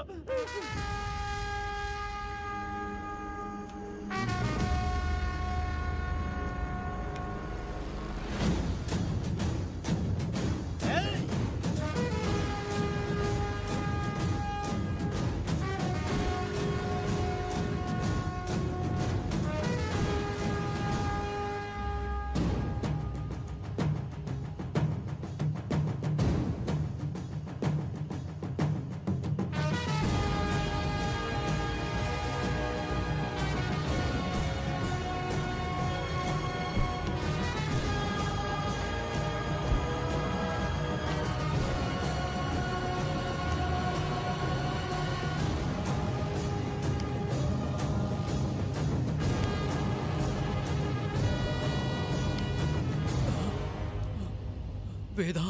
वेदा,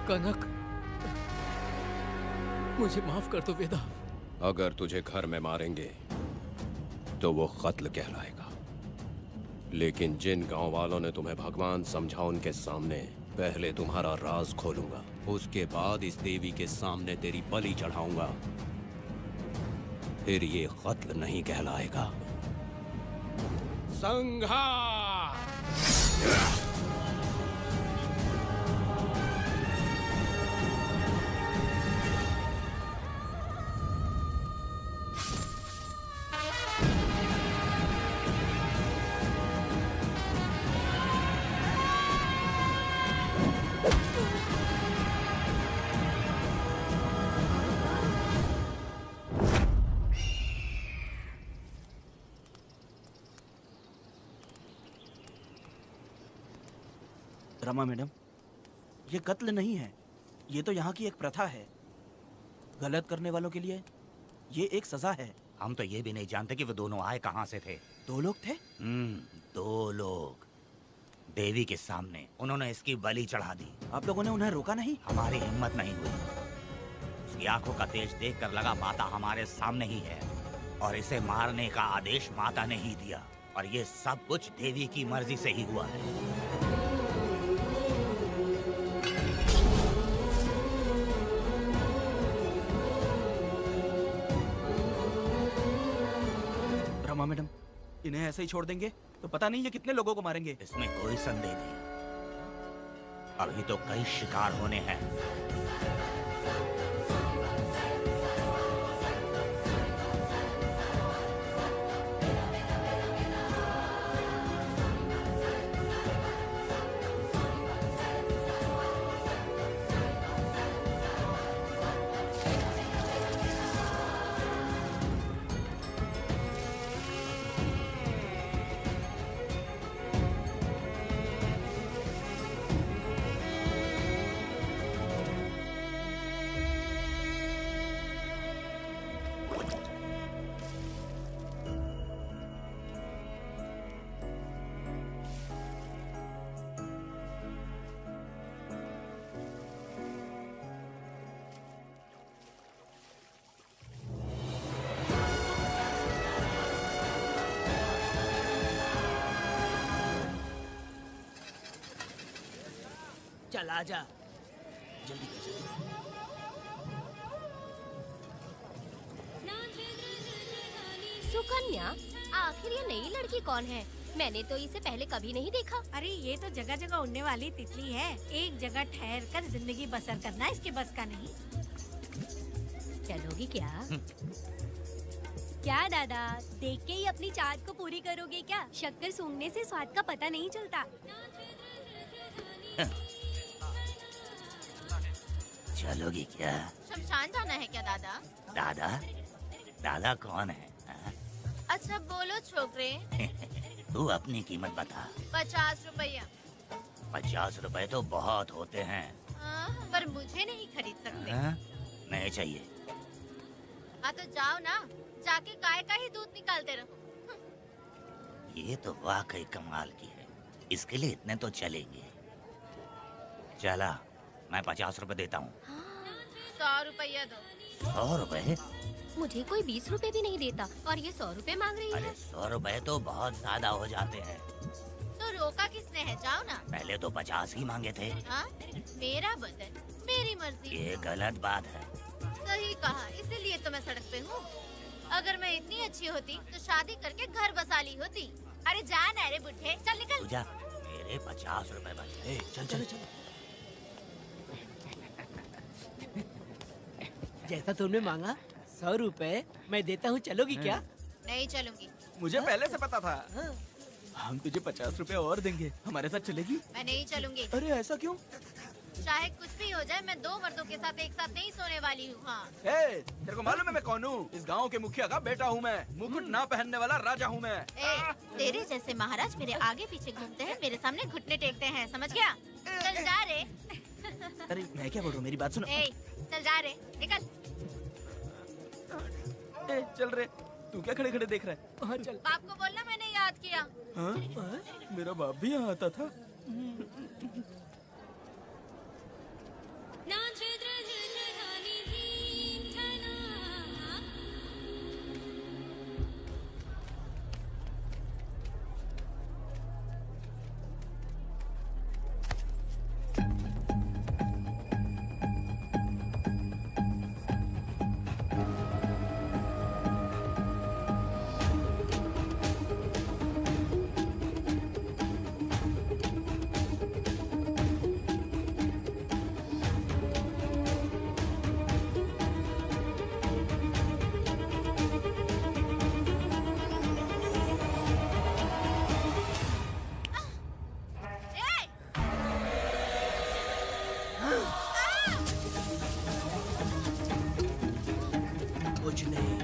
कनक, मुझे माफ कर दो वेदा। अगर तुझे घर में मारेंगे तो वो कत्ल कहलाएगा, लेकिन जिन गांव वालों ने तुम्हें भगवान समझा उनके सामने पहले तुम्हारा राज खोलूंगा, उसके बाद इस देवी के सामने तेरी बलि चढ़ाऊंगा, फिर ये कत्ल नहीं कहलाएगा। संहार! रमा मैडम, ये कत्ल नहीं है, ये तो यहाँ की एक प्रथा है। गलत करने वालों के लिए ये एक सजा है। हम तो ये भी नहीं जानते कि वो दोनों आए कहाँ से थे। 2 लोग थे? 2 लोग देवी के सामने, उन्होंने इसकी बलि चढ़ा दी। आप लोगों ने उन्हें रोका नहीं? हमारी हिम्मत नहीं हुई। उसकी आंखों का तेज देखकर लगा माता हमारे सामने ही है, और इसे मारने का आदेश माता ने ही दिया, और ये सब कुछ देवी की मर्जी से ही हुआ है। रमा मैडम, इन्हें ऐसे ही छोड़ देंगे तो पता नहीं ये कितने लोगों को मारेंगे। इसमें कोई संदेह नहीं, अभी तो कई शिकार होने हैं। चल आजा, जल्दी कर जल्दी। सुकन्या, आखिर ये नई लड़की कौन है? मैंने तो इसे पहले कभी नहीं देखा। अरे ये तो जगह जगह उड़ने वाली तितली है। एक जगह ठहर कर जिंदगी बसर करना इसके बस का नहीं। चलोगी क्या? क्या दादा, देख के ही अपनी चाहत को पूरी करोगे क्या? शक्कर सूंघने से स्वाद का पता नहीं चलता। चलोगी क्या? शमशान जाना है क्या दादा? दादा? दादा कौन है? अच्छा बोलो छोकरे। तू अपनी कीमत बता। 50 रुपया। 50 रुपए तो बहुत होते हैं। पर मुझे नहीं खरीद सकते। नहीं चाहिए। हाँ तो जाओ ना, जाके गाय का ही दूध निकालते रहो। ये तो वाकई कमाल की है। इसके लिए इतने तो चलेंगे। चला, मैं 50 रुपए देता हूँ। 100 रुपया दो। 100 रुपए? मुझे कोई 20 रुपए भी नहीं देता और ये 100 रुपए मांग रही है। अरे 100 रुपए तो बहुत ज्यादा हो जाते हैं। तो रोका किसने है? जाओ ना। पहले तो 50 ही मांगे थे। हाँ? मेरा बदन, मेरी मर्जी। ये गलत बात है। सही कहा, इसीलिए तो मैं सड़क पे हूँ। अगर मैं इतनी अच्छी होती तो शादी करके घर बसा ली होती। अरे जा ना रे बुढ़े, चल निकल। पूजा, मेरे 50 रुपए बचे। चल चल चल। जैसा तुमने मांगा 100 रुपए मैं देता हूँ, चलोगी क्या? नहीं चलूंगी। मुझे पहले से पता था। हम तुझे 50 रुपए और देंगे, हमारे साथ चलेगी? मैं नहीं चलूंगी। अरे ऐसा क्यों? चाहे कुछ भी हो जाए, मैं 2 मर्दों के साथ एक साथ नहीं सोने वाली हूँ। हाँ। तेरे को मालूम है मैं कौन हूँ? इस गांव के मुखिया का बेटा हूँ मैं। मुकुट ना पहनने वाला राजा हूँ मैं। तेरे जैसे महाराज मेरे आगे पीछे घूमते हैं, मेरे सामने घुटने टेकते हैं, समझ गया? चल जा रे। अरे मैं क्या बोल रहा हूँ, मेरी बात सुनो। चल जा रे, निकल। चल रे, तू क्या खड़े खड़े देख रहा है? हाँ चल। बाप को बोलना मैंने याद किया। हाँ? मेरा बाप भी यहाँ आता था। कुछ नहीं,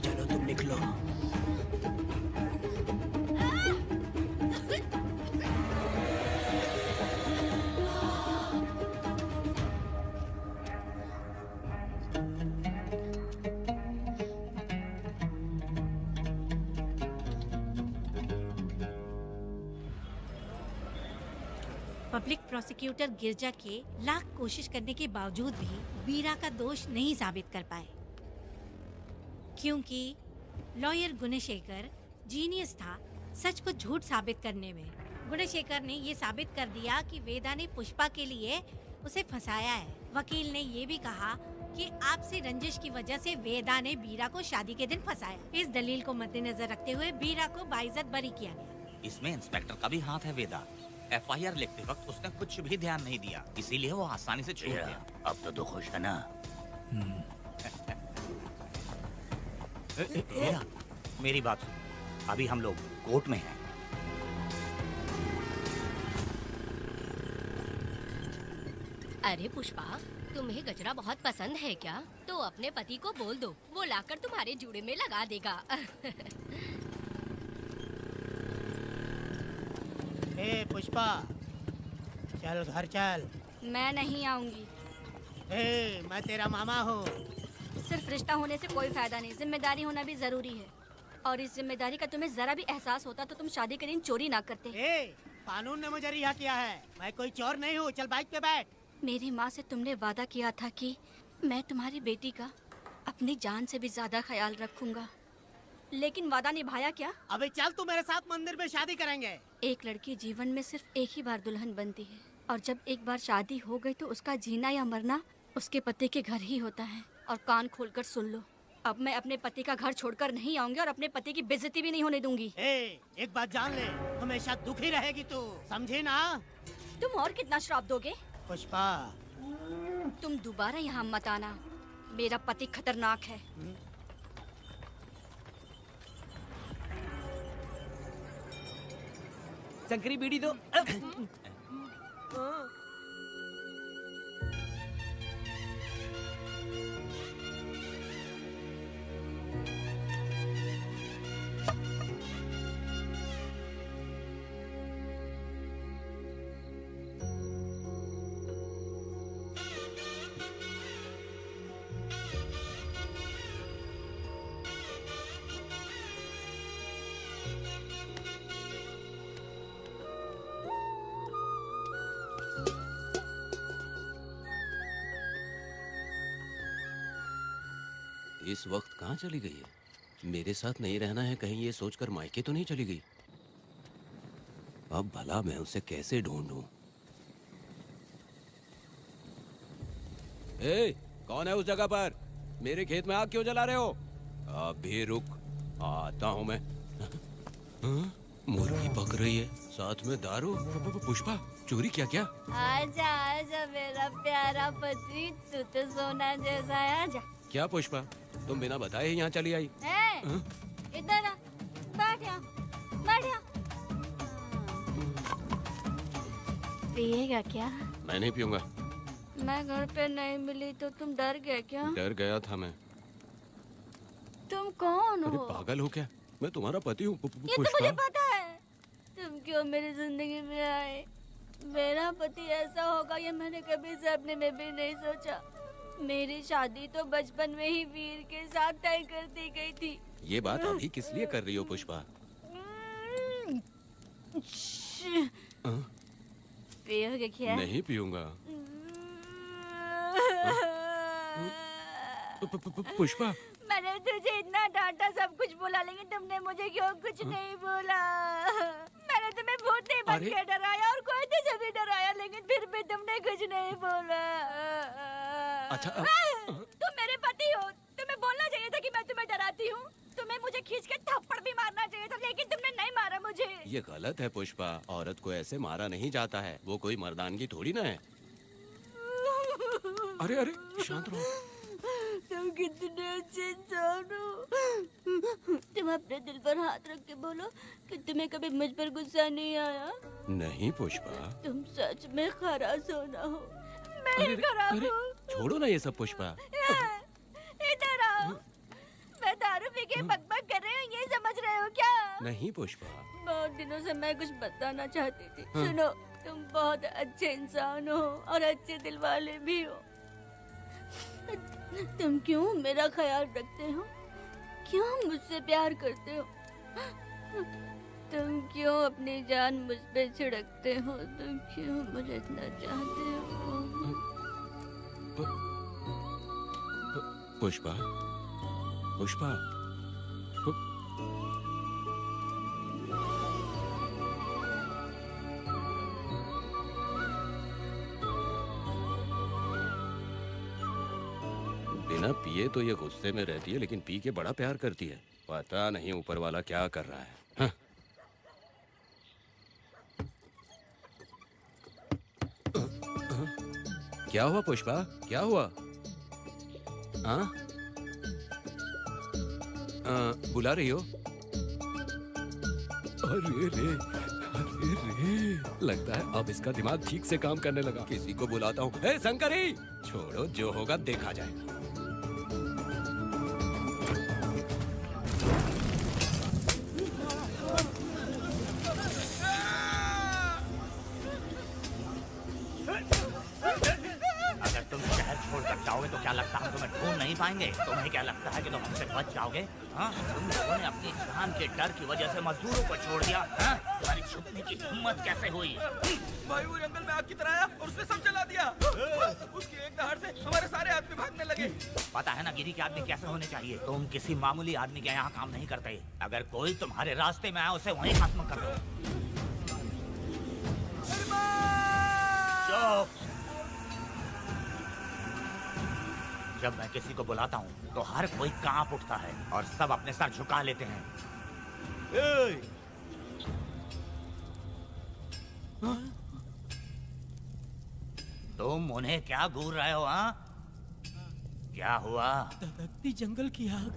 चलो तुम निकलो। पब्लिक प्रोसिक्यूटर गिरजा के लाख कोशिश करने के बावजूद भी वीरा का दोष नहीं साबित कर पाए, क्योंकि लॉयर गुणशेखर जीनियस था सच को झूठ साबित करने में। गुणशेखर ने ये साबित कर दिया कि वेदा ने पुष्पा के लिए उसे फंसाया है। वकील ने ये भी कहा कि आपसी रंजिश की वजह से वेदा ने वीरा को शादी के दिन फंसाया। इस दलील को मद्देनजर रखते हुए वीरा को बाइज्जत बरी किया गया। इसमें इंस्पेक्टर का भी हाथ है वेदा। FIR लिखते वक्त उसने कुछ भी ध्यान नहीं दिया, इसीलिए वो आसानी से छूट गया। अब तो तू खुश है ना? वेदा, मेरी बात सुन, अभी हम लोग कोर्ट में हैं। अरे पुष्पा, तुम्हें गजरा बहुत पसंद है क्या? तो अपने पति को बोल दो, वो लाकर तुम्हारे जूड़े में लगा देगा। ए पुष्पा, चल घर चल। मैं नहीं आऊंगी। मैं तेरा मामा हूँ। सिर्फ रिश्ता होने से कोई फायदा नहीं, जिम्मेदारी होना भी जरूरी है। और इस जिम्मेदारी का तुम्हें जरा भी एहसास होता तो तुम शादी के दिन चोरी ना करते। कानून ने मुझे रिहा किया है, मैं कोई चोर नहीं हूँ। चल बाइक पे बैठ। मेरी माँ से तुमने वादा किया था कि मैं तुम्हारी बेटी का अपनी जान से भी ज्यादा ख्याल रखूंगा, लेकिन वादा निभाया क्या? अबे चल, तू मेरे साथ मंदिर में शादी करेंगे। एक लड़की जीवन में सिर्फ एक ही बार दुल्हन बनती है, और जब एक बार शादी हो गई तो उसका जीना या मरना उसके पति के घर ही होता है। और कान खोलकर सुन लो, अब मैं अपने पति का घर छोड़कर नहीं आऊंगी और अपने पति की बेइज्जती भी नहीं होने दूंगी। एक बात जान ले, हमेशा दुखी रहेगी तू, समझी ना? तुम और कितना श्राप दोगे? पुष्पा, तुम दोबारा यहाँ मत आना, मेरा पति खतरनाक है। शंकरी बीड़ी दो। इस वक्त कहाँ चली गई है? मेरे साथ नहीं रहना है कहीं ये सोचकर मायके तो नहीं चली गई? अब भला मैं उसे कैसे ढूंढूं? ए, कौन है उस जगह पर? मेरे खेत में आग क्यों जला रहे हो? अभी रुक, आता हूं मैं। हाँ? मुर्गी पक रही है, साथ में दारू। पुष्पा, चोरी क्या? आजा आजा मेरा प्यारा पति, तू तो सोना जैसा है, आजा। क्या पुष्पा, तुम बिना बताए ही यहाँ चली आई? इधर आ, बैठ यहाँ। पिएगा क्या? मैं नहीं पीऊंगा। मैं घर पे नहीं मिली तो तुम डर गए क्या? डर गया था मैं। तुम कौन अरे हो? पागल हो क्या? मैं तुम्हारा पति हूँ। ये तो मुझे पता है। तुम क्यों मेरी जिंदगी में आए? मेरा पति ऐसा होगा ये मैंने कभी सपने में भी नहीं सोचा। मेरी शादी तो बचपन में ही वीर के साथ तय कर दी गई थी। ये बात अभी किस लिए कर रही हो पुष्पा? पियोगे क्या? नहीं पीऊंगा। पुष्पा, मैंने तुझे इतना डांटा, सब कुछ बोला, लेकिन तुमने मुझे क्यों कुछ नहीं बोला? मैंने तुम्हें भूत नहीं बन के डराया और कोई तुझे भी डराया, लेकिन फिर भी तुमने कुछ नहीं बोला। अच्छा, तुम मेरे पति हो, तुम्हें बोलना चाहिए था कि मैं तुम्हें डराती हूँ। तुम्हें मुझे खींच के थप्पड़ भी मारना चाहिए था, लेकिन तुमने नहीं मारा मुझे। ये गलत है पुष्पा, औरत को ऐसे मारा नहीं जाता है, वो कोई मर्दानगी थोड़ी ना है। अरे शांत रहो। तुम कितने अच्छे इंसान हो। तुम अपने दिल पर हाथ रख के बोलो कि तुम्हें कभी मुझ पर गुस्सा नहीं आया। नहीं पुष्पा, तुम सच में खरास होना हो। मैं खराब हूँ। छोड़ो ना ये सब पुष्पा। इधर आओ। मैं दारू पी के बकबक कर रही हूँ, ये समझ रहे हो क्या? नहीं पुष्पा। बहुत दिनों से मैं कुछ बताना चाहती थी। सुनो, तुम बहुत अच्छे इंसान हो और अच्छे दिल वाले भी हो। तुम क्यों मेरा ख्याल रखते हो? क्यों मुझसे प्यार करते हो? तुम क्यों अपनी जान मुझ पे छिड़कते हो? तुम क्यों मुझे इतना चाहते हो? पुष्पा, बिना पिए तो ये गुस्से में रहती है, लेकिन पी के बड़ा प्यार करती है। पता नहीं ऊपर वाला क्या कर रहा है। हाँ। क्या हुआ पुष्पा, क्या हुआ? हाँ? बुला रही हो? अरे रे, लगता है अब इसका दिमाग ठीक से काम करने लगा। किसी को बुलाता हूँ। हे शंकरी, छोड़ो, जो होगा देखा जाएगा। तो क्या लगता है हम तुम्हें ढूंढ नहीं पाएंगे? तुम्हें क्या लगता है कि तुम हमसे बच जाओगे? हाँ, तुम लोगों ने अपनी जान के डर की वजह से मजदूरों को छोड़ दिया। हाँ? तुम्हारी छुपने की हिम्मत कैसे हुई? भाई वो जंगल में आग की तरह आया और उसने सब जला दिया। उसकी एक दहाड़ से हमारे सारे आदमी भागने लगे। पता है ना गिरी के आदमी कैसे होने चाहिए? तुम किसी मामूली आदमी के यहाँ काम नहीं करते। अगर कोई तुम्हारे रास्ते में आया उसे वहीं खत्म कर दो। चुप। जब मैं किसी को बुलाता हूँ तो हर कोई कांप उठता है और सब अपने सर झुका लेते हैं। तुम उन्हें क्या घूर रहे हो? हाँ, क्या हुआ? धधकती जंगल की आग।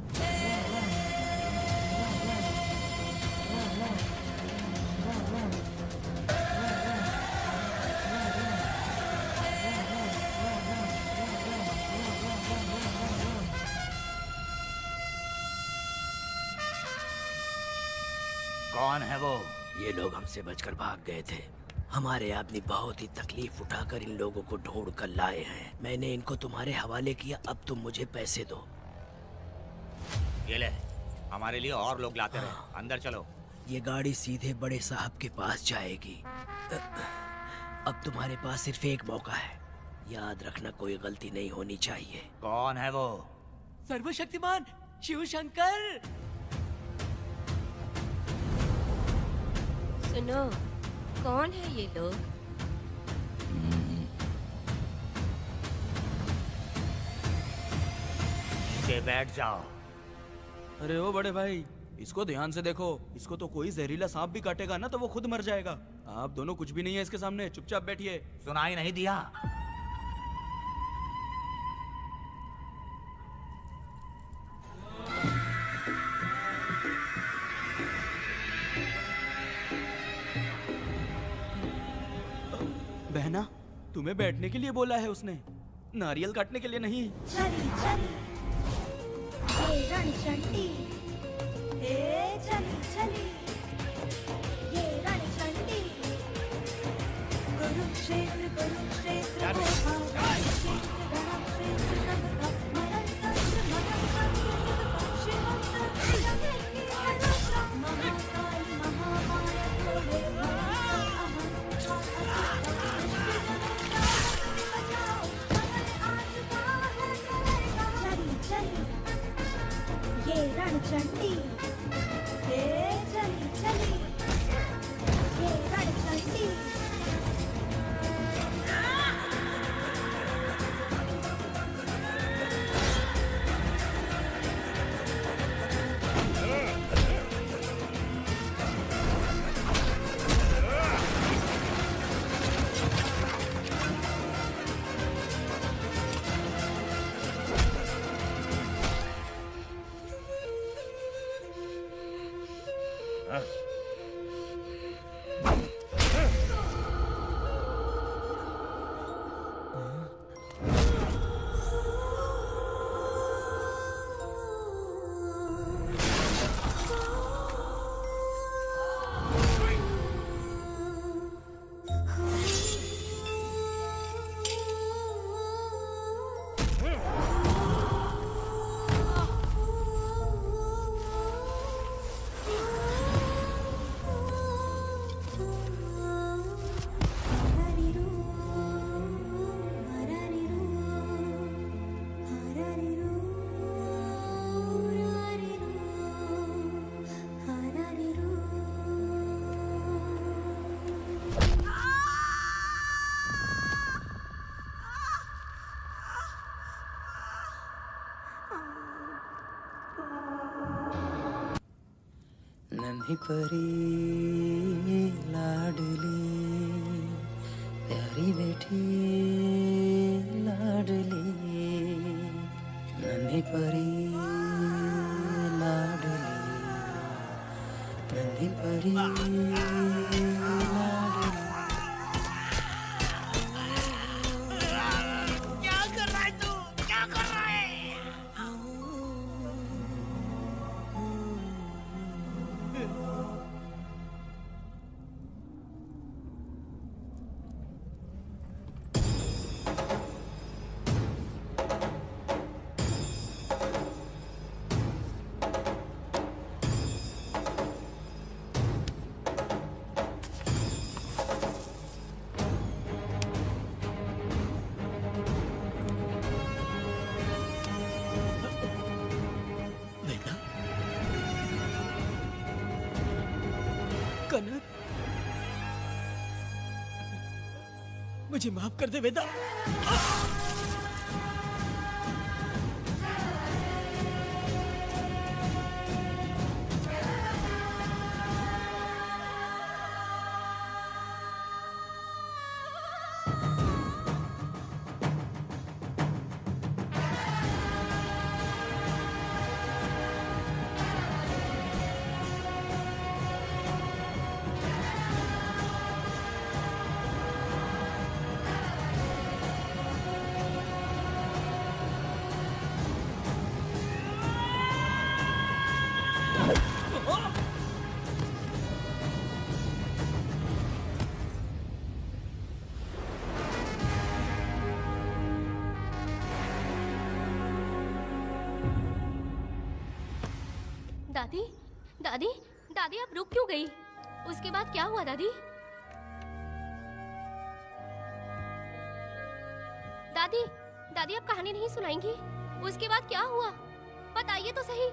कौन है वो? ये लोग हमसे बचकर भाग गए थे। हमारे आदमी बहुत ही तकलीफ उठाकर इन लोगों को ढूंढ कर लाए हैं। मैंने इनको तुम्हारे हवाले किया, अब तुम मुझे पैसे दो। ये ले, हमारे लिए और लोग लाते रहे। अंदर चलो। ये गाड़ी सीधे बड़े साहब के पास जाएगी। अब तुम्हारे पास सिर्फ एक मौका है, याद रखना कोई गलती नहीं होनी चाहिए। कौन है वो? सर्वशक्तिमान शिव शंकर। सुनो, कौन है ये लोग? नीचे बैठ जाओ। अरे ओ बड़े भाई, इसको ध्यान से देखो। इसको तो कोई जहरीला सांप भी काटेगा ना तो वो खुद मर जाएगा। आप दोनों कुछ भी नहीं है इसके सामने, चुपचाप बैठिए। सुनाई नहीं दिया? बहना, तुम्हें बैठने के लिए बोला है उसने, नारियल काटने के लिए नहीं। चली चली ये रणचंडी, हे चली चली ये रणचंडी, कुरुक्षेत्र कुरुक्षेत्र वो भागा, क्षेत्र रणक्षेत्र नगरा, मरणतंत्र मरणतंत्र पक्षिमंत्र जगन्नी हरस्रा, महाकाली महामाया थोड़े ये रणचंडी, हे चली चली ये रणचंडी। नन्ही परी लाडली प्यारी बेटी लाडली, नन्ही परी लाडली, नन्ही परी लाडली। क्या कर रहा है तू? क्या कर रहा है? कनक, मुझे माफ कर दे वेदा। दादी, दादी, दादी आप रुक क्यों गई? उसके बाद क्या हुआ दादी? दादी, दादी आप कहानी नहीं सुनाएंगी? उसके बाद क्या हुआ? बताइए तो सही।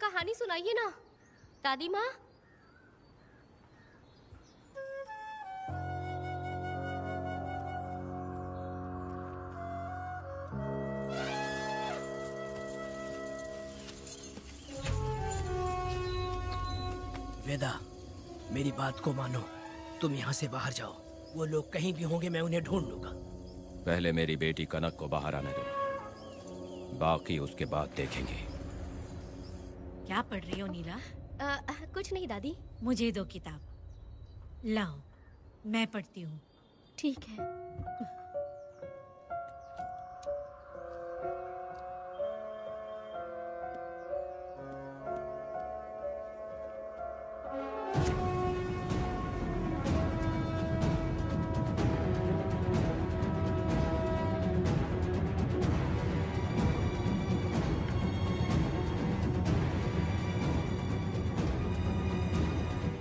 कहानी सुनाइए ना दादी माँ। वेदा, मेरी बात को मानो, तुम यहाँ से बाहर जाओ। वो लोग कहीं भी होंगे, मैं उन्हें ढूंढ लूंगा। पहले मेरी बेटी कनक को बाहर आने दो, बाकी उसके बाद देखेंगे। क्या पढ़ रही हो नीला? कुछ नहीं दादी। मुझे दो किताब। लाओ, मैं पढ़ती हूँ। ठीक है।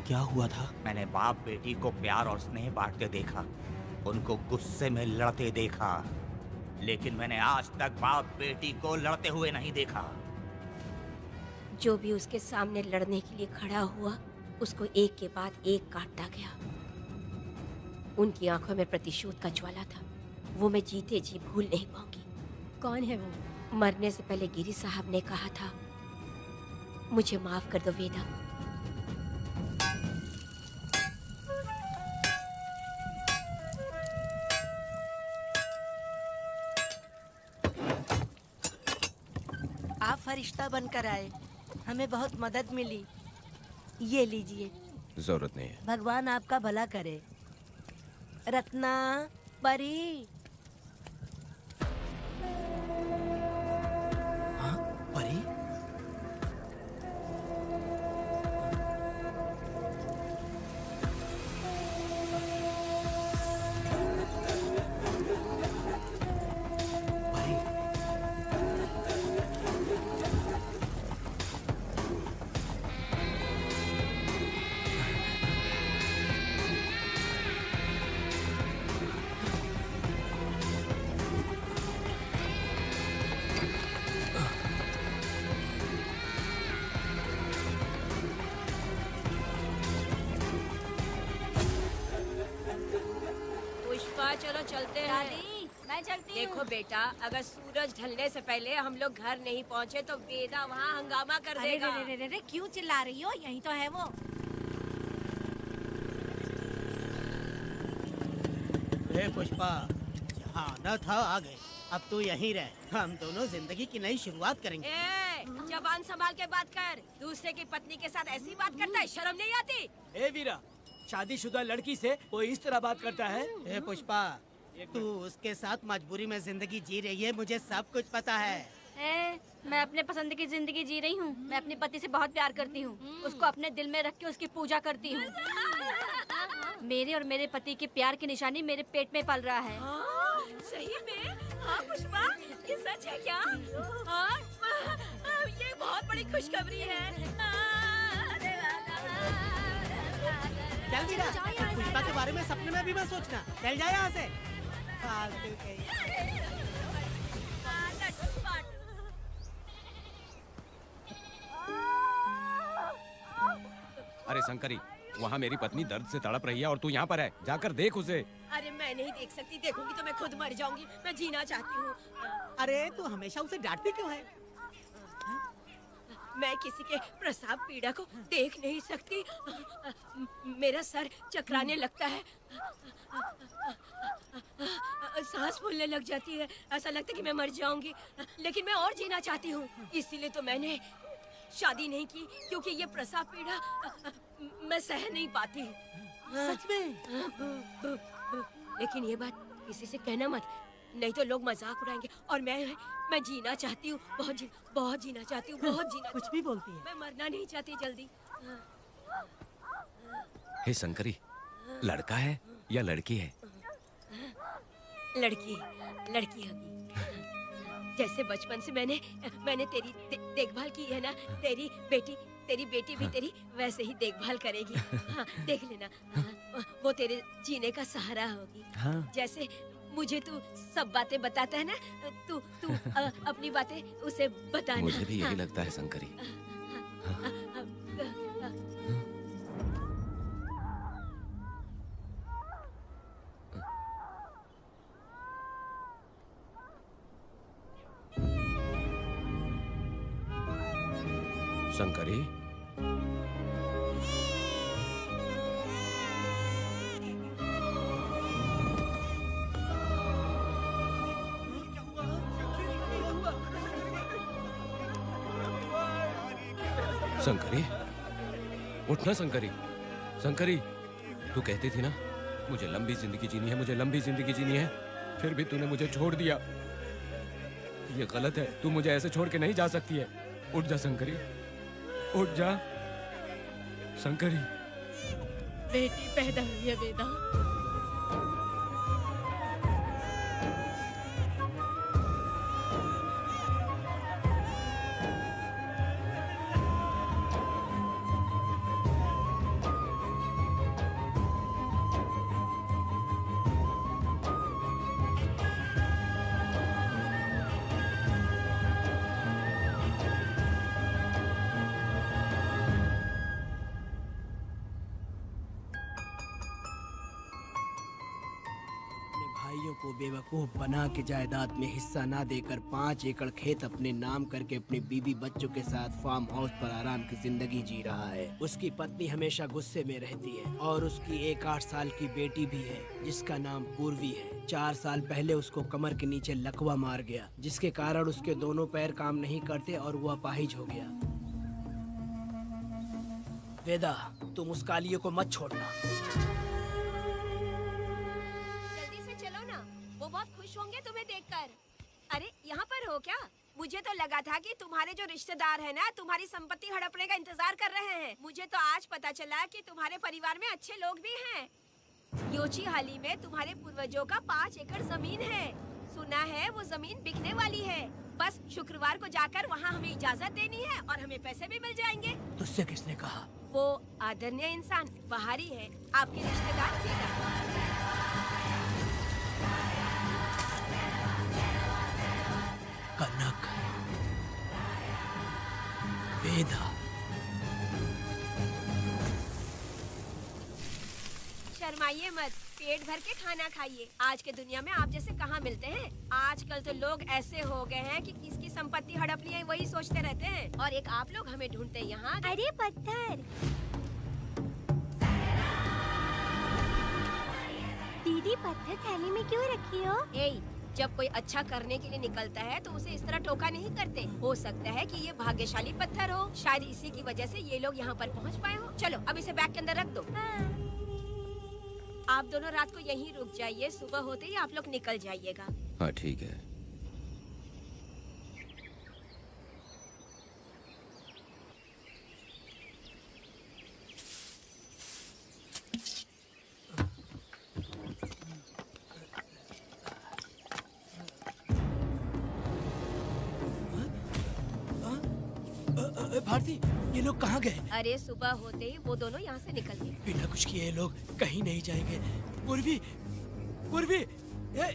क्या हुआ था? मैंने बाप बेटी को प्यार और स्नेह बांटते देखा, उनको गुस्से में लड़ते देखा, लेकिन मैंने आज तक बाप बेटी को लड़ते हुए नहीं देखा। जो भी उसके सामने लड़ने के लिए खड़ा हुआ, उसको एक के बाद एक काटता गया। उनकी आंखों में प्रतिशोध का ज्वाला था, वो मैं जीते जी भूल नहीं पाऊंगी। कौन है वो? मरने से पहले गिरी साहब ने कहा था, मुझे माफ कर दो वेदा। आप फरिश्ता बनकर आए, हमें बहुत मदद मिली। ये लीजिए। जरूरत नहीं है। भगवान आपका भला करे। रत्ना, परी। हाँ, परी? पुष्पा, चलो चलते हैं। दादी, मैं चलती हूँ। देखो बेटा, अगर सूरज ढलने से पहले हम लोग घर नहीं पहुँचे तो वेदा वहाँ हंगामा कर अरे देगा। रे रे रे रे, क्यों चिल्ला रही हो? यही तो है वो। पुष्पा, जहाँ आना था आ गए। अब तू यहीं रह, हम दोनों जिंदगी की नई शुरुआत करेंगे। ए, जबान संभाल के बात कर। दूसरे की पत्नी के साथ ऐसी बात करता है, शर्म नहीं आती? ए वीरा, शादीशुदा लड़की से कोई इस तरह बात करता है? ए पुष्पा, तू उसके साथ मजबूरी में जिंदगी जी रही है, मुझे सब कुछ पता है। मैं अपने पसंद की जिंदगी जी रही हूँ। मैं अपने पति से बहुत प्यार करती हूँ, उसको अपने दिल में रख के उसकी पूजा करती हूँ। मेरे और मेरे पति के प्यार की निशानी मेरे पेट में पल रहा है। सही में? हाँ पुष्पा, ये सच है क्या? हाँ, ये बहुत बड़ी खुशखबरी है। चल वीरा, पुष्पा के बारे में सपने में भी मत सोचना। चल जा यहाँ से। फालतू के। अरे शंकरी, वहाँ मेरी पत्नी दर्द से तड़प रही है और तू यहाँ पर है। जाकर देख उसे। अरे मैं नहीं देख सकती, देखूंगी तो मैं खुद मर जाऊंगी। मैं जीना चाहती हूँ। अरे तू हमेशा उसे डांटती क्यों है? मैं किसी के प्रसाव पीड़ा को देख नहीं सकती। मेरा सर चकराने लगता है, सांस फूलने लग जाती है, ऐसा लगता है कि मैं मर जाऊंगी। लेकिन मैं और जीना चाहती हूँ, इसीलिए तो मैंने शादी नहीं की, क्योंकि ये प्रसाव पीड़ा मैं सह नहीं पाती। सच में? लेकिन ये बात किसी से कहना मत, नहीं तो लोग मजाक उड़ाएंगे। और मैं जीना चाहती हूँ, बहुत जीना चाहती हूँ, बहुत जीना। कुछ भी बोलती है। मैं मरना नहीं चाहती जल्दी। हे शंकरी, लड़का है या लड़की है? लड़की होगी। जैसे बचपन से मैंने तेरी देखभाल की है ना, तेरी तेरी बेटी भी तेरी वैसे ही देखभाल करेगी। हाँ, देख लेना। हाँ, वो तेरे जीने का सहारा होगी। हाँ। जैसे मुझे तू सब बातें बताता है ना, तू तू अपनी बातें उसे बताना। मुझे भी यही हाँ। लगता है शंकरी। शंकरी, शंकरी, उठना शंकरी। शंकरी, तू कहती थी ना मुझे लंबी जिंदगी जीनी है, मुझे लंबी जिंदगी जीनी है, फिर भी तूने मुझे छोड़ दिया। ये गलत है, तू मुझे ऐसे छोड़ के नहीं जा सकती है। उठ जा शंकरी, उठ जा शंकरी। बेटी पैदा हुई है वेदा। भाइयों को बेवकूफ बना के जायदाद में हिस्सा ना देकर 5 एकड़ खेत अपने नाम करके अपनी बीवी बच्चों के साथ फार्म हाउस पर आराम की जिंदगी जी रहा है। उसकी पत्नी हमेशा गुस्से में रहती है और उसकी एक 8 साल की बेटी भी है जिसका नाम पूर्वी है। 4 साल पहले उसको कमर के नीचे लकवा मार गया, जिसके कारण उसके दोनों पैर काम नहीं करते और वो अपाहिज हो गया। वेदा, तुम उस कालियों को मत छोड़ना। बहुत खुश होंगे तुम्हें देखकर। अरे यहाँ पर हो क्या? मुझे तो लगा था कि तुम्हारे जो रिश्तेदार हैं ना तुम्हारी संपत्ति हड़पने का इंतजार कर रहे हैं। मुझे तो आज पता चला कि तुम्हारे परिवार में अच्छे लोग भी हैं। योची हाली में तुम्हारे पूर्वजों का 5 एकड़ जमीन है। सुना है वो जमीन बिकने वाली है। बस शुक्रवार को जाकर वहाँ हमें इजाजत देनी है और हमें पैसे भी मिल जाएंगे। तुझसे किसने कहा? वो आदरणीय इंसान बाहरी है, आपके रिश्तेदार। कनक, वेदा। शर्माइए मत, पेट भर के खाना खाइए। आज के दुनिया में आप जैसे कहाँ मिलते हैं। आजकल तो लोग ऐसे हो गए हैं कि किसकी संपत्ति हड़प ली है वही सोचते रहते हैं। और एक आप लोग हमें ढूंढते यहाँ। अरे पत्थर, दीदी पत्थर थैली में क्यों रखी हो? जब कोई अच्छा करने के लिए निकलता है तो उसे इस तरह टोका नहीं करते। हो सकता है कि ये भाग्यशाली पत्थर हो, शायद इसी की वजह से ये लोग यहाँ पर पहुँच पाए हो। चलो अब इसे बैग के अंदर रख दो। आप दोनों रात को यहीं रुक जाइए, सुबह होते ही आप लोग निकल जाइएगा। हाँ ठीक है। भारती, ये लोग कहाँ गए? अरे सुबह होते ही वो दोनों यहाँ से निकल गए। बिना कुछ किए ये लोग कहीं नहीं जाएंगे। पूर्वी, पूर्वी, ए,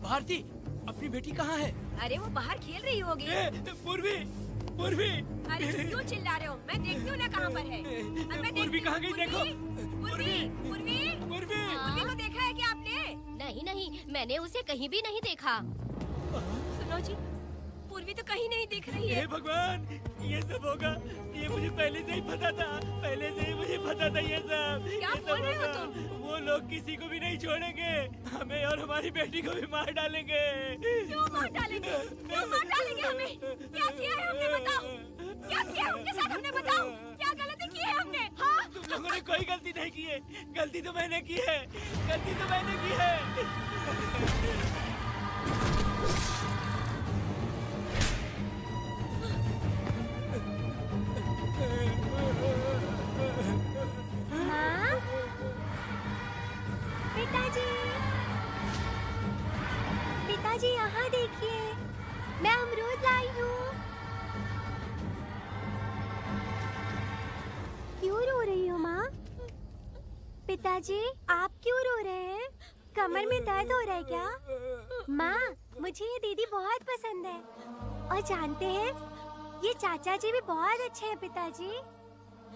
भारती, अपनी बेटी कहाँ है? अरे वो बाहर खेल रही होगी। पूर्वी, पूर्वी। अरे क्यों चिल्ला रहे हो? मैं देखती हूँ ना कहाँ पर है। पूर्वी कहाँ गई? देखो। पूर्वी, पूर्वी, पूर्वी को देखा है क्या आपने? नहीं, मैंने उसे कहीं भी नहीं देखा। सुनो जी, पूर्वी तो कहीं नहीं दिख रही है। हे भगवान, ये सब होगा, ये मुझे पहले से ही पता था। पहले से ही मुझे पता था ये सब। क्या बोल रहे हो तुम? वो लोग किसी को भी नहीं छोड़ेंगे, हमें और हमारी बेटी को भी मार डालेंगे। क्यों मार डालेंगे? क्यों मार डालेंगे हमें? क्या किया है हमने बताओ? क्या किया है उनके साथ हमने बताओ? क्या गलती की है हमने? हाँ? तुम लोगों ने कोई गलती नहीं की है। गलती तो मैंने की है, गलती तो मैंने की है। माँ, पिताजी, पिताजी यहाँ देखिए, मैं अमरूद लाई हूँ। पिताजी, आप क्यों रो रहे हैं? कमर में दर्द हो रहा है क्या? माँ, मुझे ये दीदी बहुत पसंद है। और जानते हैं, ये चाचा जी भी बहुत अच्छे हैं पिताजी।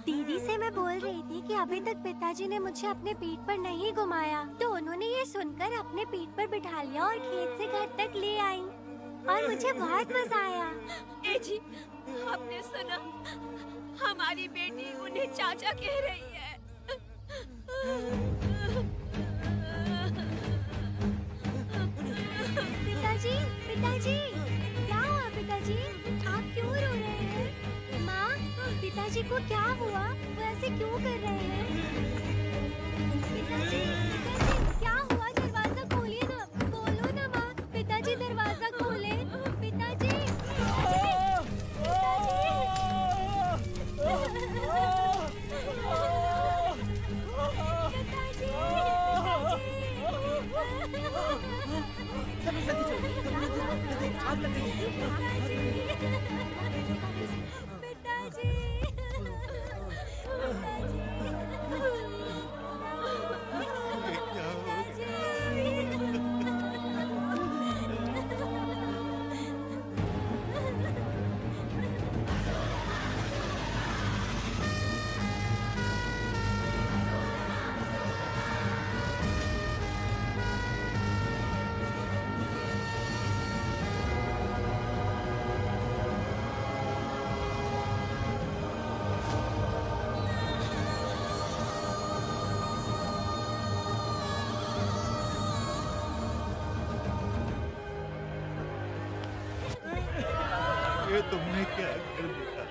दीदी से मैं बोल रही थी कि अभी तक पिताजी ने मुझे अपने पीठ पर नहीं घुमाया, तो उन्होंने ये सुनकर अपने पीठ पर बिठा लिया और खेत से घर तक ले आई और मुझे बहुत मजा आया। ए जी, आपने सुना? हमारी बेटी उन्हें चाचा कह रही है। पिताजी, पिताजी, क्या हुआ पिताजी? आप क्यों रो रहे हैं? माँ, पिताजी को क्या हुआ? वो ऐसे क्यों कर रहे हैं? पिताजी, पिताजी, क्या हुआ? दरवाजा खोलिए ना, खोलो ना माँ। पिताजी दरवाजा खोले। पिताजी, ये तुमने क्या कर दिया?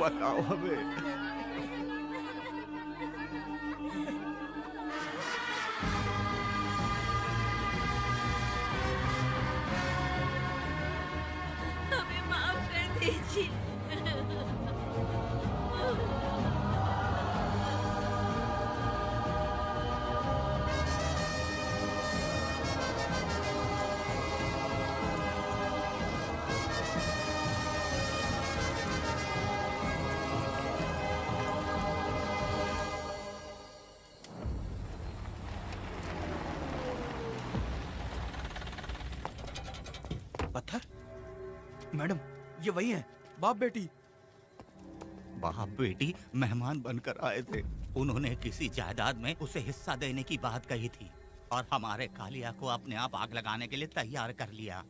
बताओ हमें। हमें माफ कर दीजिए। पत्थर? मैडम, ये वही है, बाप बेटी। बाप बेटी मेहमान बनकर आए थे। उन्होंने किसी जायदाद में उसे हिस्सा देने की बात कही थी और हमारे कालिया को अपने आप आग लगाने के लिए तैयार कर लिया।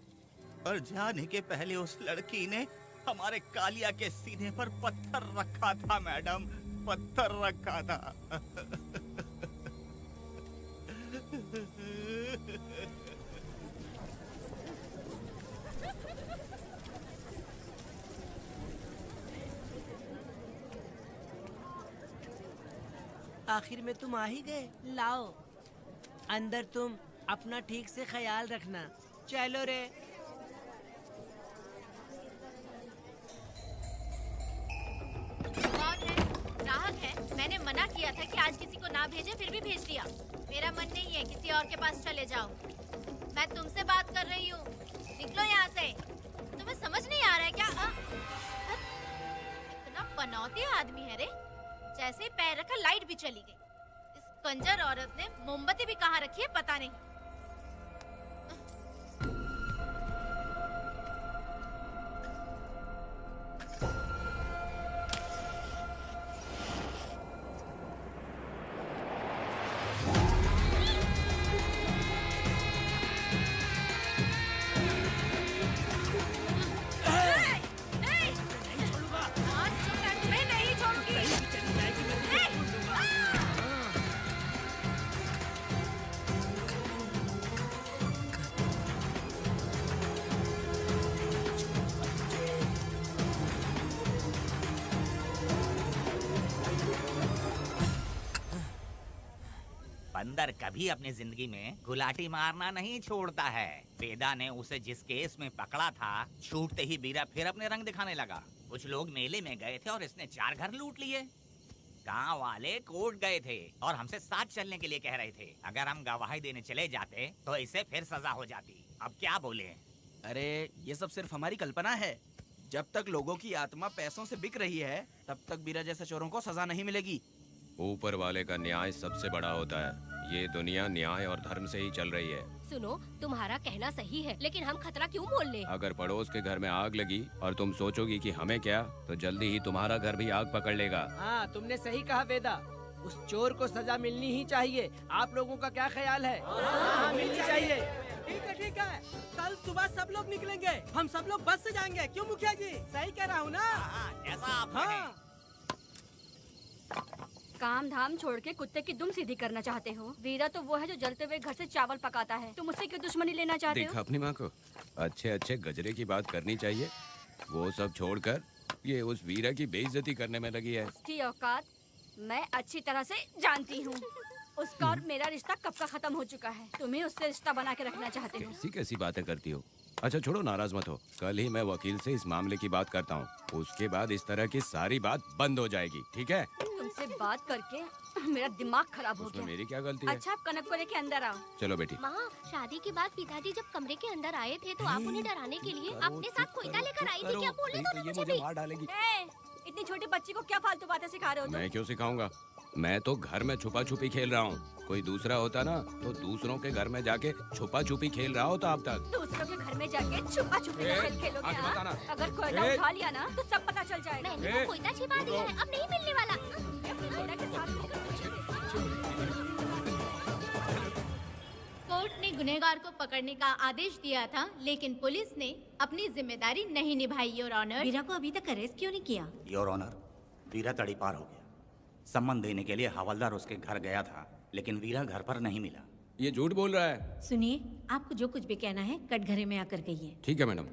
और जाने के पहले उस लड़की ने हमारे कालिया के सीने पर पत्थर रखा था मैडम, पत्थर रखा था। आखिर में तुम आ ही गए। लाओ, अंदर तुम अपना ठीक से ख्याल रखना। चलो रे। कौन है? ग्राहक है। मैंने मना किया था कि आज किसी को ना भेजे, फिर भी भेज दिया। मेरा मन नहीं है, किसी और के पास चले जाओ। मैं तुमसे बात कर रही हूँ, निकलो यहाँ से। तुम्हें समझ नहीं आ रहा है क्या? इतना पनौती आदमी है रे, जैसे ही पैर रखा लाइट भी चली गई। इस कंजर औरत ने मोमबत्ती भी कहाँ रखी है पता नहीं। बंदर कभी अपनी जिंदगी में गुलाटी मारना नहीं छोड़ता है। वेदा ने उसे जिस केस में पकड़ा था, छूटते ही बीरा फिर अपने रंग दिखाने लगा। कुछ लोग मेले में गए थे और इसने 4 घर लूट लिए। गांव वाले कोर्ट गए थे और हमसे साथ चलने के लिए कह रहे थे। अगर हम गवाही देने चले जाते तो इसे फिर सजा हो जाती। अब क्या बोले? अरे ये सब सिर्फ हमारी कल्पना है। जब तक लोगों की आत्मा पैसों से बिक रही है तब तक बीरा जैसे चोरों को सजा नहीं मिलेगी। ऊपर वाले का न्याय सबसे बड़ा होता है। ये दुनिया न्याय और धर्म से ही चल रही है। सुनो, तुम्हारा कहना सही है, लेकिन हम खतरा क्यों मोल लें? अगर पड़ोस के घर में आग लगी और तुम सोचोगी कि हमें क्या, तो जल्दी ही तुम्हारा घर भी आग पकड़ लेगा। हाँ, तुमने सही कहा वेदा। उस चोर को सजा मिलनी ही चाहिए। आप लोगों का क्या ख्याल है? हाँ, मिलनी चाहिए। ठीक है। कल सुबह सब लोग निकलेंगे। हम सब लोग बस से जाएंगे। क्यों मुखिया जी? सही कह रहा हूँ ना? ऐसा आप काम धाम छोड़ के कुत्ते की दुम सीधी करना चाहते हो? वीरा तो वो है जो जलते हुए घर से चावल पकाता है। तुम उससे क्यों दुश्मनी लेना चाहते देखा हो? अपनी माँ को, अच्छे अच्छे गजरे की बात करनी चाहिए। वो सब छोड़कर ये उस वीरा की बेइज्जती करने में लगी है। उसकी औकात मैं अच्छी तरह से जानती हूँ। उसका और मेरा रिश्ता कब का खत्म हो चुका है। तुम्हें उससे रिश्ता बना के रखना चाहते हो। कैसी कैसी बातें करती हो। अच्छा छोड़ो, नाराज मत हो। कल ही मैं वकील से इस मामले की बात करता हूँ। उसके बाद इस तरह की सारी बात बंद हो जाएगी, ठीक है? तुमसे बात करके मेरा दिमाग खराब हो उसमें गया। मेरी क्या गलती है? अच्छा, आप कनक को लेके अंदर आओ। चलो बेटी। माँ, शादी के बाद पिताजी जब कमरे के अंदर आए थे तो आप उन्हें डराने के लिए अपने साथ कोयता लेकर आई थी। क्या बोले तो मुझे भी? मार डालेगी। इतनी छोटी बच्ची को क्या फालतू बातें सिखा रहे हो तुम? मैं क्यों सिखाऊंगा? मैं तो घर में छुपा छुपी खेल रहा हूँ। कोई दूसरा होता ना तो दूसरों के घर में जाके छुपा छुपी खेल रहा होता अब तक। दूसरों के घर में जाके छुपा छुपी खेल खेलोगे? आगे हाँ? बताना। अगर कोयला उठा लिया ना तो सब पता चल जाएगा। मैंने वो कोयता छिपा दिया है, अब नहीं मिलने वाला। कोयला के साथ कोर्ट ने गुनहगार को पकड़ने का आदेश दिया था, लेकिन पुलिस ने अपनी जिम्मेदारी नहीं निभाई। योर ऑनर, वीरा को अभी तक अरेस्ट क्यों नहीं किया? योर ऑनर, वीरा तड़ी पार हो गया। सम्मन देने के लिए हवलदार उसके घर गया था, लेकिन वीरा घर पर नहीं मिला। ये झूठ बोल रहा है। सुनिए, आपको जो कुछ भी कहना है कटघरे में आकर कहिए। ठीक है मैडम।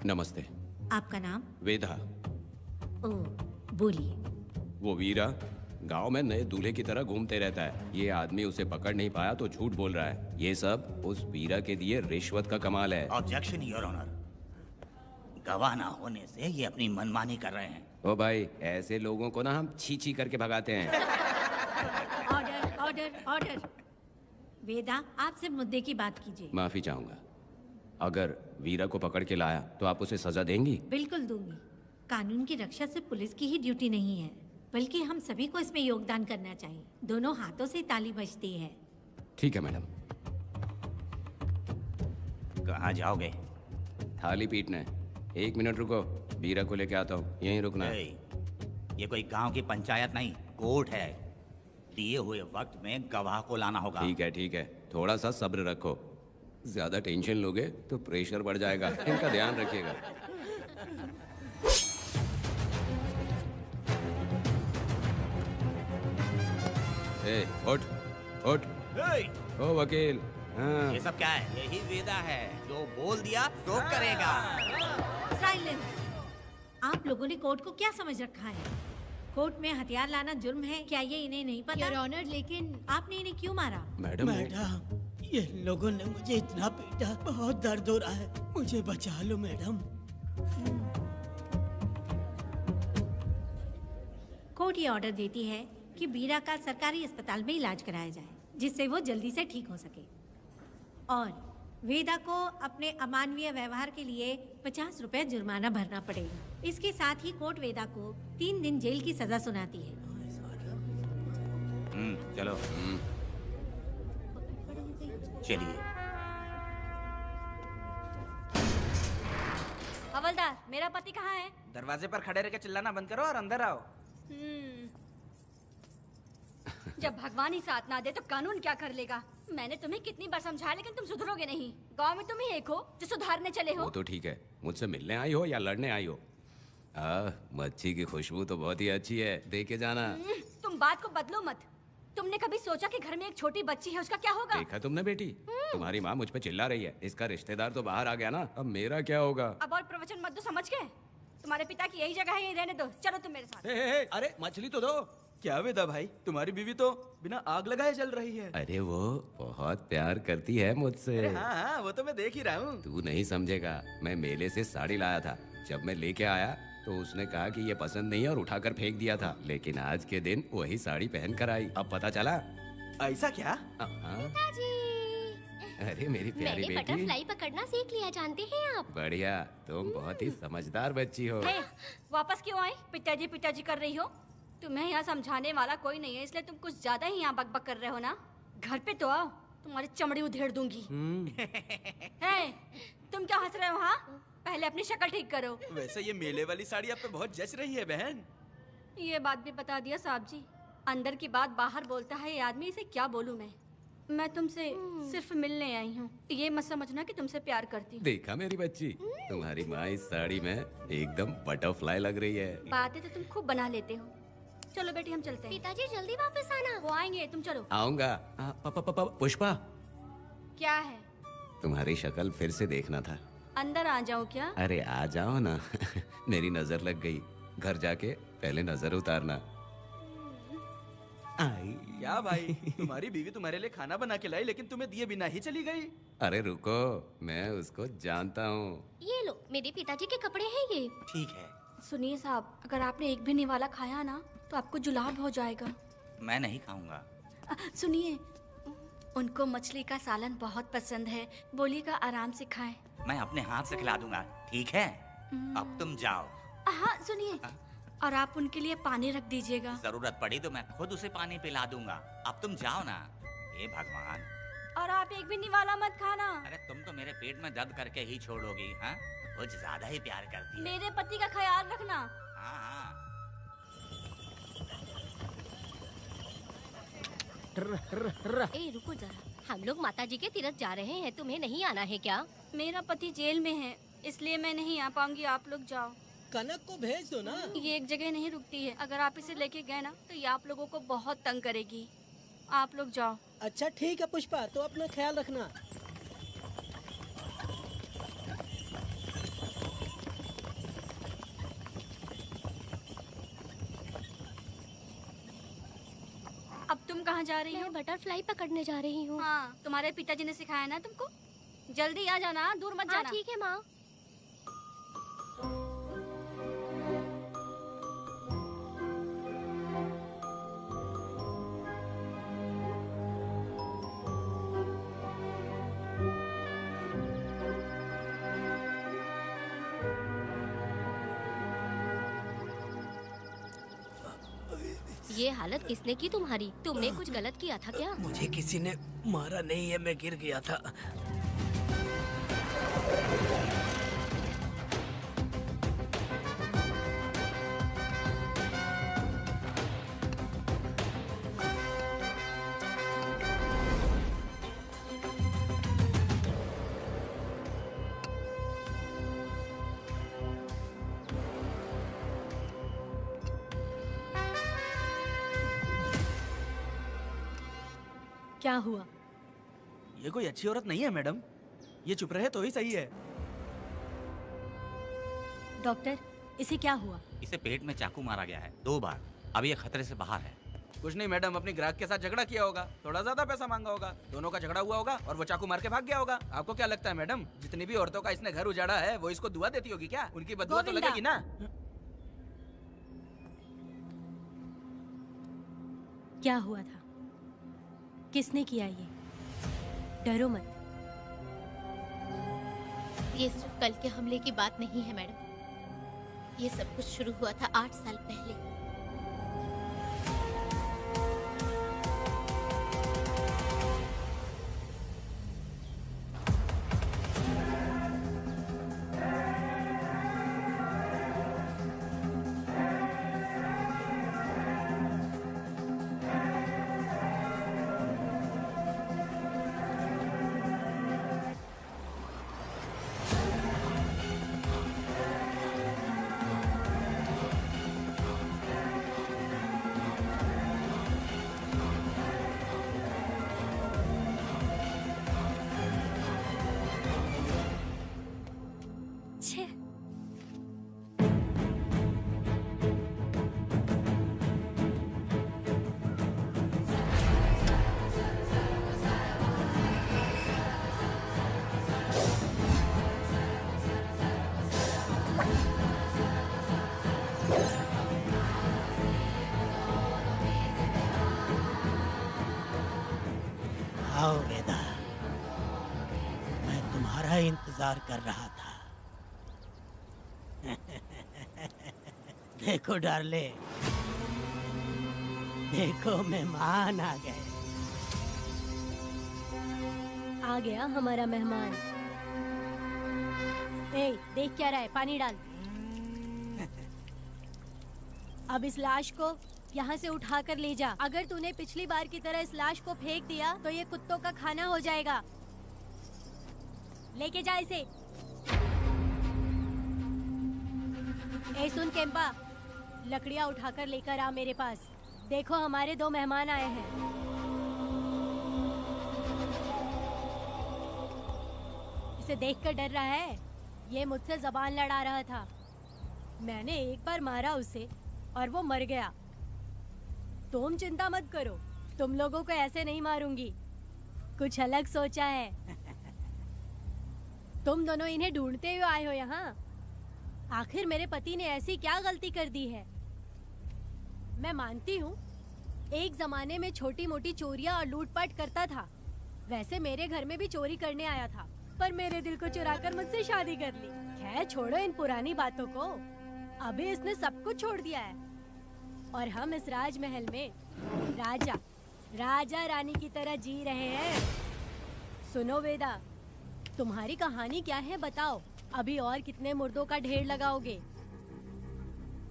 नमस्ते। आपका नाम? वेदा। ओ, बोलिए। वो वीरा गांव में नए दूल्हे की तरह घूमते रहता है। ये आदमी उसे पकड़ नहीं पाया तो झूठ बोल रहा है। ये सब उस वीरा के दिए रिश्वत का कमाल है। Objection your honour. गवाह ना होने से ये अपनी मनमानी कर रहे हैं। ओ भाई, ऐसे लोगों को ना हम छी छी करके भगाते हैं। Order, order, order. वेदा, आपसे मुद्दे की बात कीजिए। माफी चाहूंगा। अगर वीरा को पकड़ के लाया तो आप उसे सजा देंगी? बिल्कुल दूंगी। कानून की रक्षा सिर्फ पुलिस की ही ड्यूटी नहीं है, बल्कि हम सभी को इसमें योगदान करना चाहिए। दोनों हाथों से ताली बजती है। ठीक है मैडम। कहाँ जाओगे? थाली पीटने। 1 मिनट रुको, वीरा को लेके आता हूँ। यहीं रुकना है। ये कोई गांव की पंचायत नहीं, कोर्ट है। दिए हुए वक्त में गवाह को लाना होगा। ठीक है। थोड़ा सा सब्र रखो। ज्यादा टेंशन लोगे तो प्रेशर बढ़ जाएगा। इनका ध्यान रखिएगा। उठ। ओ वकील। हाँ। ये सब क्या है? यही वेदा है, जो बोल दिया तो करेगा। साइलेंस। आप लोगों ने कोर्ट को क्या समझ रखा है? कोर्ट में हथियार लाना जुर्म है, क्या ये इन्हें नहीं पता? योर ऑनर, लेकिन आपने इन्हें क्यों मारा? मैडम, ये लोगों ने मुझे इतना पीटा, बहुत दर्द हो रहा है। मुझे बचा लो मैडम। कोर्ट ये ऑर्डर देती है कि बीरा का सरकारी अस्पताल में इलाज कराया जाए, जिससे वो जल्दी से ठीक हो सके। और वेदा को अपने अमानवीय व्यवहार के लिए 50 रुपए जुर्माना भरना पड़ेगा। इसके साथ ही कोर्ट वेदा को 3 दिन जेल की सजा सुनाती है। चलो। चलिए। हवलदार, मेरा पति कहाँ है? दरवाजे पर खड़े रह के चिल्लाना बंद करो और अंदर आओ। जब भगवान ही साथ ना दे तो कानून क्या कर लेगा? मैंने तुम्हें कितनी बार समझाया, लेकिन तुम सुधरोगे नहीं। गांव में तुम ही एक हो जो सुधारने चले हो। वो तो ठीक है। मुझसे मिलने आई हो या लड़ने आई हो? मच्छी की खुशबू तो बहुत ही अच्छी है, दे के जाना। तुम बात को बदलो मत। तुमने कभी सोचा कि घर में एक छोटी बच्ची है, उसका क्या होगा? देखा तुमने बेटी, तुम्हारी माँ मुझ पे चिल्ला रही है। इसका रिश्तेदार तो बाहर आ गया ना, अब मेरा क्या होगा? अब और प्रवचन मत दो, समझ गए? तुम्हारे पिता की यही जगह है, यही रहने दो। चलो तुम मेरे साथ। अरे मछली तो दो। क्या वेदा भाई, तुम्हारी बीवी तो बिना आग लगाए जल रही है। अरे वो बहुत प्यार करती है मुझसे। अरे हाँ, वो तो मैं देख ही रहा हूँ। तू नहीं समझेगा। मैं मेले से साड़ी लाया था। जब मैं लेके आया तो उसने कहा कि ये पसंद नहीं है और उठाकर फेंक दिया था। लेकिन आज के दिन वही साड़ी पहन कर आई। अब पता चला। ऐसा क्या? हाँ। पिताजी। अरे मेरी प्यारी मैंने बेटी, बटरफ्लाई पकड़ना सीख लिया, जानते हैं आप? बढ़िया, तुम बहुत ही समझदार बच्ची हो। हे, वापस क्यों आए? पिताजी कर रही हो? तुम्हें यहाँ समझाने वाला कोई नहीं है, इसलिए तुम कुछ ज्यादा ही यहाँ बकबक कर रहे हो ना। घर पे तो आओ, तुम्हारी चमड़ी उधेड़ दूंगी। हे, तुम क्या हंस रहे हो? हाँ, पहले अपनी शक्ल ठीक करो। वैसे ये मेले वाली साड़ी आप पे बहुत जच रही है बहन। ये बात भी बता दिया साहब जी, अंदर की बात बाहर बोलता है ये आदमी, इसे क्या बोलूं मैं तुमसे सिर्फ मिलने आई हूँ, ये मत समझना कि तुमसे प्यार करती हूँ। देखा मेरी बच्ची, तुम्हारी माँ इस साड़ी में एकदम बटरफ्लाई लग रही है। बातें तो तुम खूब बना लेते हो। चलो बेटी हम चलते हैं। पिताजी जल्दी वापस आना। वो आएंगे, तुम चलो। आऊंगा। पुष्पा, क्या है? तुम्हारी शक्ल फिर से देखना था। अंदर आ जाओ क्या? अरे आ जाओ ना। मेरी नजर लग गई, घर जाके पहले नजर उतारना। आई क्या भाई, तुम्हारी बीवी तुम्हारे लिए खाना बना के लाई लेकिन तुम्हें दिए बिना ही चली गई। अरे रुको, मैं उसको जानता हूँ। ये लो, मेरे पिताजी के कपड़े हैं ये। ठीक है। सुनिए साहब, अगर आपने एक भी निवाला खाया ना तो आपको जुलाब हो जाएगा। मैं नहीं खाऊंगा। सुनिए, उनको मछली का सालन बहुत पसंद है, बोलिएगा आराम से खाएं। मैं अपने हाथ से खिला दूंगा, ठीक है? अब तुम जाओ। हाँ सुनिए, और आप उनके लिए पानी रख दीजिएगा। जरूरत पड़ी तो मैं खुद उसे पानी पिला दूंगा। अब तुम जाओ ना। हे भगवान। और आप एक भी निवाला मत खाना। अरे तुम तो मेरे पेट में दर्द करके ही छोड़ोगी, हाँ? कुछ ज्यादा ही प्यार करती है। मेरे पति का ख्याल रखना। हाँ हाँ। ए रुको जरा, हम लोग माताजी के तीर्थ जा रहे हैं, तुम्हें नहीं आना है क्या? मेरा पति जेल में है, इसलिए मैं नहीं आ पाऊंगी, आप लोग जाओ। कनक को भेज दो ना। ये एक जगह नहीं रुकती है, अगर आप इसे लेके गए ना तो ये आप लोगों को बहुत तंग करेगी। आप लोग जाओ। अच्छा ठीक है पुष्पा, तो अपना ख्याल रखना। अब तुम कहाँ जा रही हो? मैं बटरफ्लाई पकड़ने जा रही हूँ। हाँ, तुम्हारे पिताजी ने सिखाया ना तुमको। जल्दी आ जाना, दूर मत जाना। ठीक है माँ। ये हालत किसने की तुम्हारी? तुमने कुछ गलत किया था क्या? मुझे किसी ने मारा नहीं है, मैं गिर गया था। क्या हुआ? ये कोई अच्छी औरत नहीं है मैडम, ये चुप रहे तो ही सही है। डॉक्टर, इसे क्या हुआ? इसे पेट में चाकू मारा गया है 2 बार। अब ये खतरे से बाहर है। कुछ नहीं मैडम, अपनी ग्राहक के साथ झगड़ा किया होगा, थोड़ा ज्यादा पैसा मांगा होगा, दोनों का झगड़ा हुआ होगा और वो चाकू मार के भाग गया होगा। आपको क्या लगता है मैडम, जितनी भी औरतों का इसने घर उजाड़ा है वो इसको दुआ देती होगी क्या? उनकी बदुआ तो लगेगी ना। क्या हुआ था? किसने किया ये? डरो मत। ये सिर्फ कल के हमले की बात नहीं है मैडम, ये सब कुछ शुरू हुआ था 8 साल पहले। आओ वेदा, का इंतजार कर रहा था। देखो डार्ले, देखो मेहमान आ गए। आ गया हमारा मेहमान। ए, देख क्या रहा है, पानी डाल। अब इस लाश को यहाँ से उठा कर ले जा। अगर तूने पिछली बार की तरह इस लाश को फेंक दिया तो ये कुत्तों का खाना हो जाएगा। लेके जा इसे। ए सुन केम्पा, लकड़ियाँ उठाकर लेकर आ मेरे पास। देखो हमारे 2 मेहमान आए हैं। इसे देखकर डर रहा है? ये मुझसे जबान लड़ा रहा था। मैंने एक बार मारा उसे और वो मर गया। तुम चिंता मत करो, तुम लोगों को ऐसे नहीं मारूंगी। कुछ अलग सोचा है। तुम दोनों इन्हें ढूंढते हुए आए हो यहाँ। आखिर मेरे पति ने ऐसी क्या गलती कर दी है? मैं मानती हूँ एक जमाने में छोटी मोटी चोरियाँ और लूटपाट करता था। वैसे मेरे घर में भी चोरी करने आया था, पर मेरे दिल को चुराकर मुझसे शादी कर ली। खैर छोड़ो इन पुरानी बातों को। अभी इसने सब कुछ छोड़ दिया है और हम इस राजमहल में राजा रानी की तरह जी रहे हैं। सुनो वेदा, तुम्हारी कहानी क्या है बताओ। अभी और कितने मुर्दों का ढेर लगाओगे?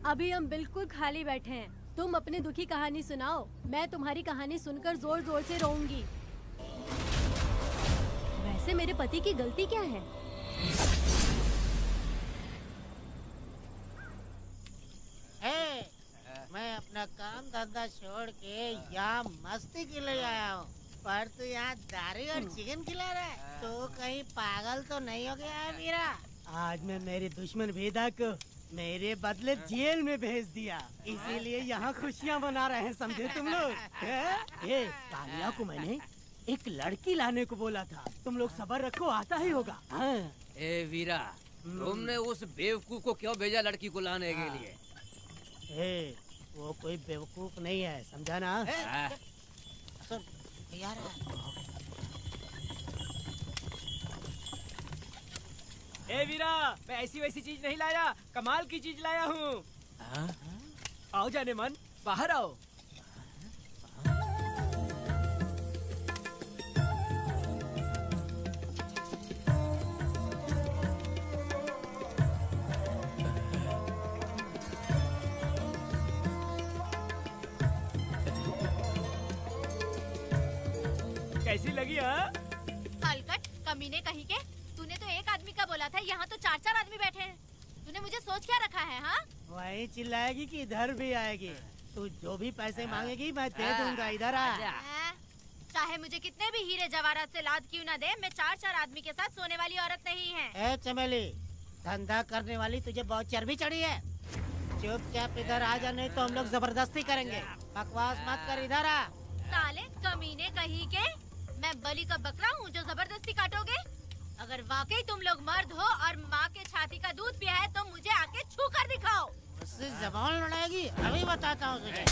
अभी हम बिल्कुल खाली बैठे हैं। तुम अपनी दुखी कहानी सुनाओ। मैं तुम्हारी कहानी सुनकर जोर जोर से रोऊंगी। वैसे मेरे पति की गलती क्या है? मैं अपना काम धंधा छोड़ के यहाँ मस्ती के लिए आया हूँ, पर तू यहाँ दारू और चिकन खिला रहा है। तो कहीं पागल तो नहीं हो गया है मीरा? आज मैं मेरे दुश्मन वेदा को मेरे बदले जेल में भेज दिया, इसीलिए यहाँ खुशियाँ मना रहे हैं, समझे तुम लोग? ये कालिया को मैंने एक लड़की लाने को बोला था, तुम लोग सब्र रखो, आता ही होगा। ए वीरा, तुमने उस बेवकूफ को क्यों भेजा लड़की को लाने के लिए? वो कोई बेवकूफ नहीं है, समझा ना? सुन यार, ए वीरा, मैं ऐसी वैसी चीज नहीं लाया, कमाल की चीज लाया हूँ। आओ जाने मन, बाहर आओ। कैसी लगी? हलकट कमीने कहीं के, तूने तो एक आदमी का बोला था, यहाँ तो 4-4 आदमी बैठे हैं। तूने मुझे सोच क्या रखा है? हाँ, वही चिल्लाएगी कि इधर भी आएगी। तू जो भी पैसे मांगेगी मैं दे दूंगा, इधर आ। चाहे मुझे कितने भी हीरे जवाहरात से लाद क्यों ना दे, मैं 4-4 आदमी के साथ सोने वाली औरत नहीं है। ए चमेली, धंधा करने वाली तुझे बहुत चर्बी चढ़ी है। चुपचाप इधर आ जा, नहीं तो हम लोग जबरदस्ती करेंगे। बकवास मत कर, इधर आ। साले कमीने कहीं के, मैं बलि का बकरा हूँ जो जबरदस्ती काटोगे? अगर वाकई तुम लोग मर्द हो और माँ के छाती का दूध पिया है तो मुझे आके छू कर दिखाओ। उससे जबान लड़ाएगी, अभी बताता हूँ तुझे।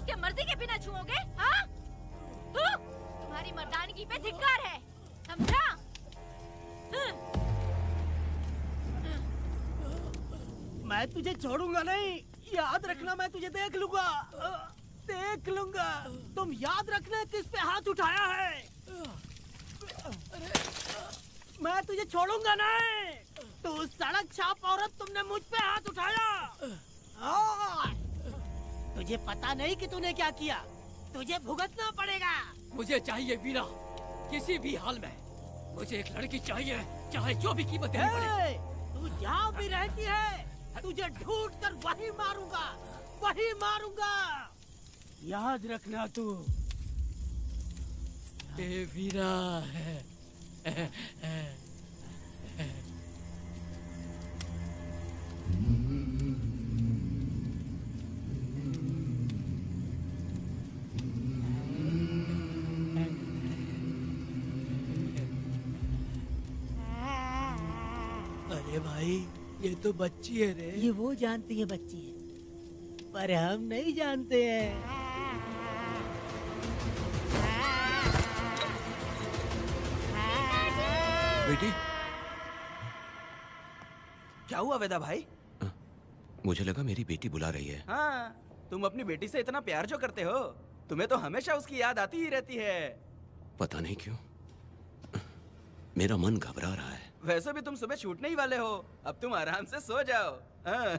उसके मर्जी के बिना छुओगे? हाँ? तुम्हारी मर्दानगी पे धिक्कार है, समझा? मैं तुझे छोड़ूंगा नहीं, याद रखना। मैं तुझे देख लूंगा, देख लूंगा। तुम याद रखना किस पे हाथ उठाया है। मैं तुझे छोड़ूंगा नहीं। तू सड़क छाप औरत, तुमने मुझ पे हाथ उठाया। तुझे पता नहीं कि तूने क्या किया, तुझे भुगतना पड़ेगा। मुझे चाहिए वीरा, किसी भी हाल में मुझे एक लड़की चाहिए, चाहे जो भी कीमत देनी पड़े। तू जहाँ भी रहती है, तुझे ढूंढ कर वही मारूंगा, वही मारूंगा। याद रखना तू। ये वीरा है। अरे भाई, ये तो बच्ची है रे। ये वो जानती है बच्ची है, पर हम नहीं जानते हैं। बेटी, क्या हुआ वेदा भाई? मुझे लगा मेरी बेटी बुला रही है। हाँ, तुम अपनी बेटी से इतना प्यार जो करते हो, तुम्हें तो हमेशा उसकी याद आती ही रहती है। पता नहीं क्यों मेरा मन घबरा रहा है। वैसे भी तुम सुबह छूटने ही वाले हो, अब तुम आराम से सो जाओ। हाँ।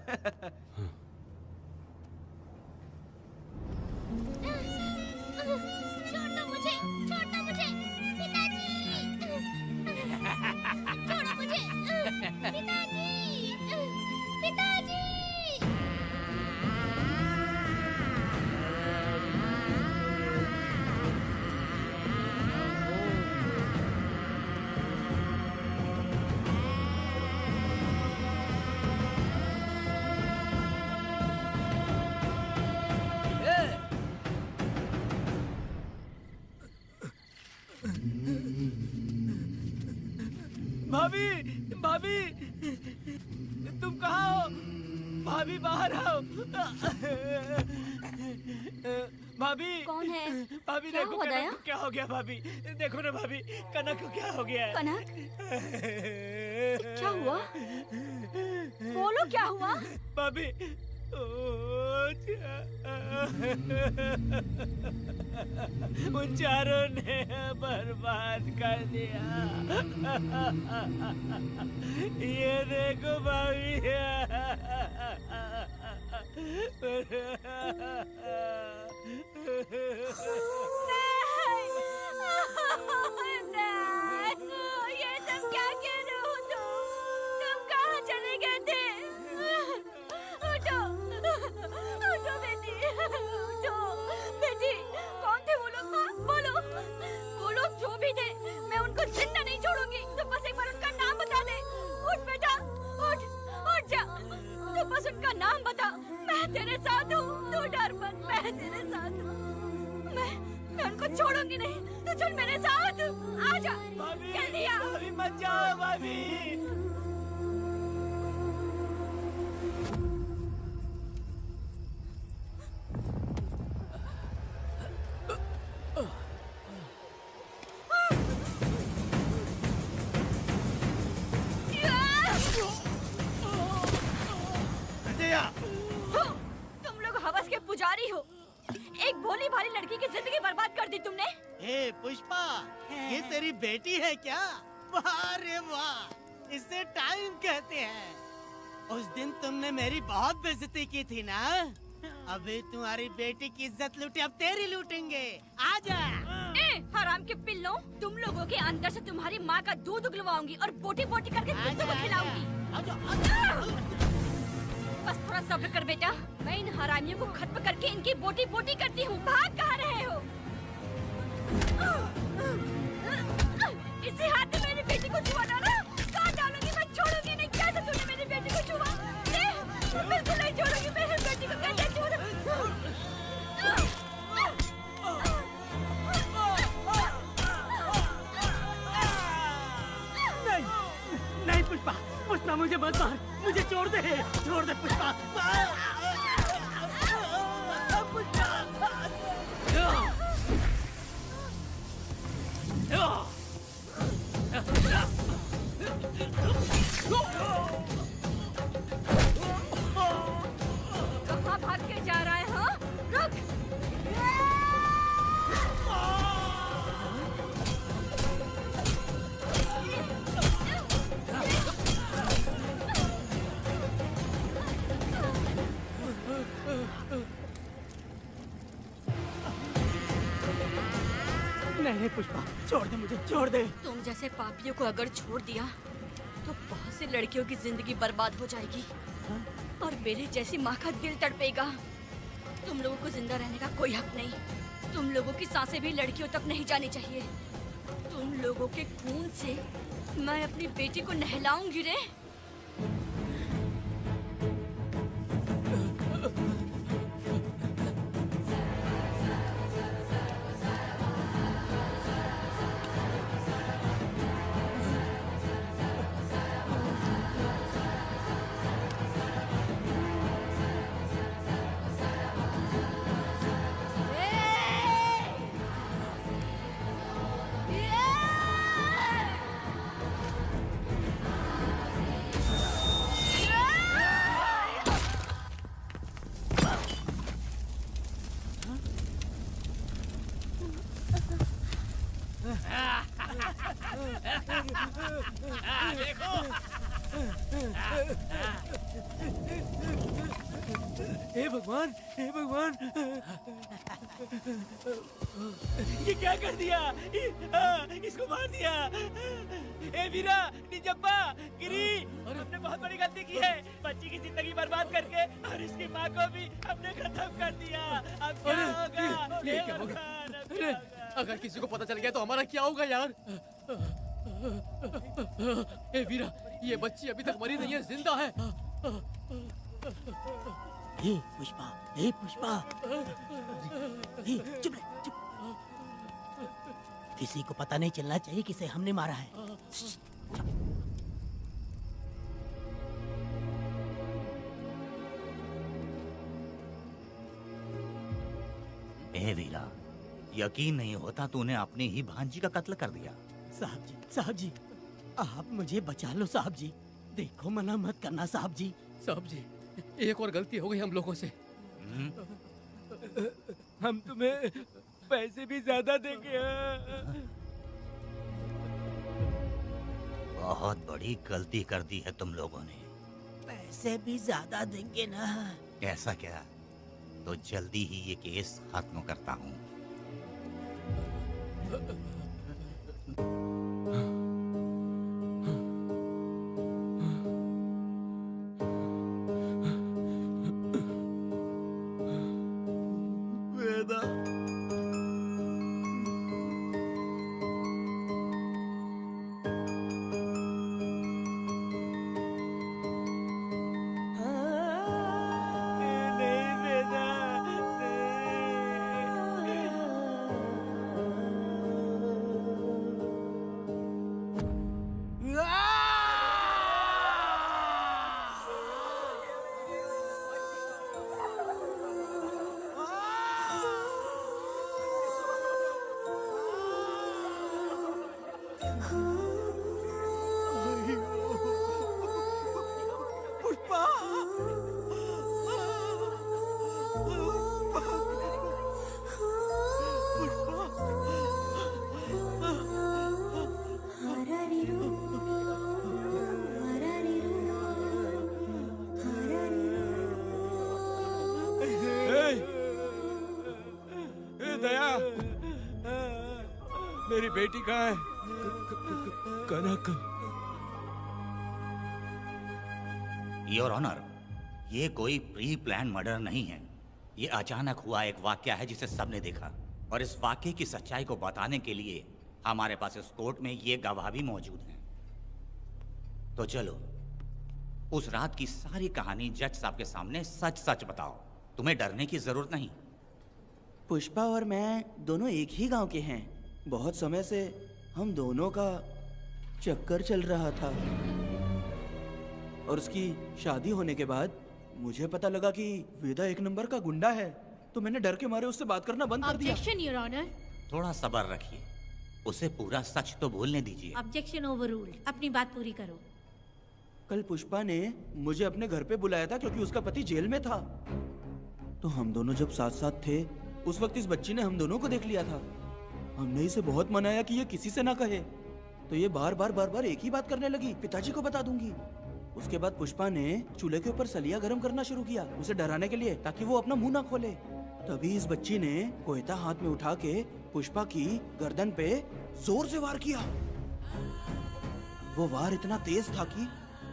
छोड़ो मुझे, छोड़ो मुझे, पिताजी, छोड़ो मुझे, पिताजी, पिताजी। भाभी, भाभी, तुम कहाँ हो? भाभी बाहर आओ। भाभी, कौन है? भाभी क्या देखो हुआ कनक दया? को क्या हो गया। भाभी देखो ना, भाभी कनक को क्या हो गया है। कनक, क्या हुआ? बोलो क्या हुआ? भाभी, उन चारों ने बर्बाद कर दिया। ये देखो भाभी। ये सब क्या कह रहे हो तुम कहाँ चले गए थे? उठो, उठो बेटी, उठो। बेटी, कौन थे वो लोग? माँ, बोलो। वो लोग जो भी थे, मैं उनको जिंदा नहीं छोड़ूंगी। तो बस एक बार उनका नाम बता दे। उठ बेटा, उठ, उठ जा। तो बस उनका नाम बता, मैं तेरे साथ हूँ। तू डर मत, मैं तेरे साथ हूँ। मैं उनको छोड़ूंगी नहीं। तू चल मेरे साथ, आजा। जल्दी आ। भाभी मत जाओ भाभी। तुम लोग हवस के पुजारी हो। एक भोली भाली लड़की की जिंदगी बर्बाद कर दी तुमने। ए पुष्पा, ये तेरी बेटी है क्या? वाह रे वाह, इसे टाइम कहते हैं। उस दिन तुमने मेरी बहुत बेइज्जती की थी ना। अभी तुम्हारी बेटी की इज्जत लूटी, अब तेरी लूटेंगे। आजा। ए हराम के पिल्लों, तुम लोगों के अंदर से तुम्हारी माँ का दूध उगलवाऊंगी और बोटी बोटी करके कुत्तों को खिलाऊंगी। बस थोड़ा सब्र कर बेटा, मैं इन हरामियों को खत्म करके इनकी बोटी बोटी करती हूँ। भाग कहाँ रहे हो? इसी हाथ में मेरी बेटी को छुआ डाला। कहाँ डालूंगी, मैं छोड़ूंगी नहीं। कैसे तूने मेरी बेटी को छुआ? बिल्कुल नहीं छोड़ूंगी मेरी बेटी को। कैसे छुआ? नहीं पुष्पा, पुष्पा मुझे मत मार, मुझे छोड़ दे पुष्पा। पुष्पा नहीं पुष्पा, छोड़ दे मुझे, छोड़ दे। तुम जैसे पापियों को अगर छोड़ दिया तो बहुत सी लड़कियों की जिंदगी बर्बाद हो जाएगी और मेरे जैसी माँ का दिल तड़पेगा। तुम लोगों को जिंदा रहने का कोई हक नहीं। तुम लोगों की सांसें भी लड़कियों तक नहीं जानी चाहिए। तुम लोगों के खून से मैं अपनी बेटी को नहलाऊंगी रे। देखो हे भगवान, हे भगवान, ये क्या कर दिया? इसको मार दिया। ए वीरा, निजप्पा, गिरी, हमने बहुत बड़ी गलती की है। बच्ची की जिंदगी बर्बाद करके और इसकी माँ को भी हमने खत्म कर दिया। अब क्या होगा? ये क्या होगा? अरे, अगर किसी को पता चल गया तो हमारा क्या होगा यार? ए वीरा, ये बच्ची अभी तक मरी नहीं है, जिंदा है। हे पुष्पा, हे पुष्पा, हे चुप रह, चुप। किसी को पता नहीं चलना चाहिए किसे हमने मारा है। ए वीरा, यकीन नहीं होता तूने अपनी ही भांजी का कत्ल कर दिया। साहब जी, आप मुझे बचा लो साहब जी। देखो मना मत करना साहब जी। साहब जी, एक और गलती हो गई हम लोगों से। हम तुम्हें पैसे भी ज्यादा देंगे। बहुत बड़ी गलती कर दी है तुम लोगों ने। पैसे भी ज्यादा देंगे ना? ऐसा क्या? तो जल्दी ही ये केस खत्म करता हूँ। मेरी बेटी कहाँ है? कनक। योर ऑनर, ये कोई प्री प्लान मर्डर नहीं है। ये अचानक हुआ एक वाकया है जिसे सबने देखा, और इस वाकये की सच्चाई को बताने के लिए हमारे पास इस कोर्ट में ये गवाह भी मौजूद हैं। तो चलो उस रात की सारी कहानी जज साहब के सामने सच सच बताओ। तुम्हें डरने की जरूरत नहीं। पुष्पा और मैं दोनों एक ही गांव के हैं। बहुत समय से हम दोनों का चक्कर चल रहा था, और उसकी शादी होने के बाद मुझे पता लगा कि वेदा एक नंबर का गुंडा है, तो मैंने डर के मारे उससे बात करना बंद कर दिया। Objection your honour. थोड़ा सब्र रखिए, उसे पूरा सच तो बोलने दीजिए। Objection overruled. अपनी बात पूरी करो। कल पुष्पा ने मुझे अपने घर पे बुलाया था क्योंकि उसका पति जेल में था। तो हम दोनों जब साथ साथ थे उस वक्त इस बच्ची ने हम दोनों को देख लिया था। हमने इसे बहुत मनाया कि ये किसी से ना कहे, तो ये बार बार एक ही बात करने लगी, पिताजी को बता दूंगी। उसके बाद पुष्पा ने चूल्हे के ऊपर सलिया गर्म करना शुरू किया उसे डराने के लिए, ताकि वो अपना मुंह ना खोले। तभी इस बच्ची ने कोयता हाथ में उठा के पुष्पा की गर्दन पे जोर से वार किया। वो वार इतना तेज था कि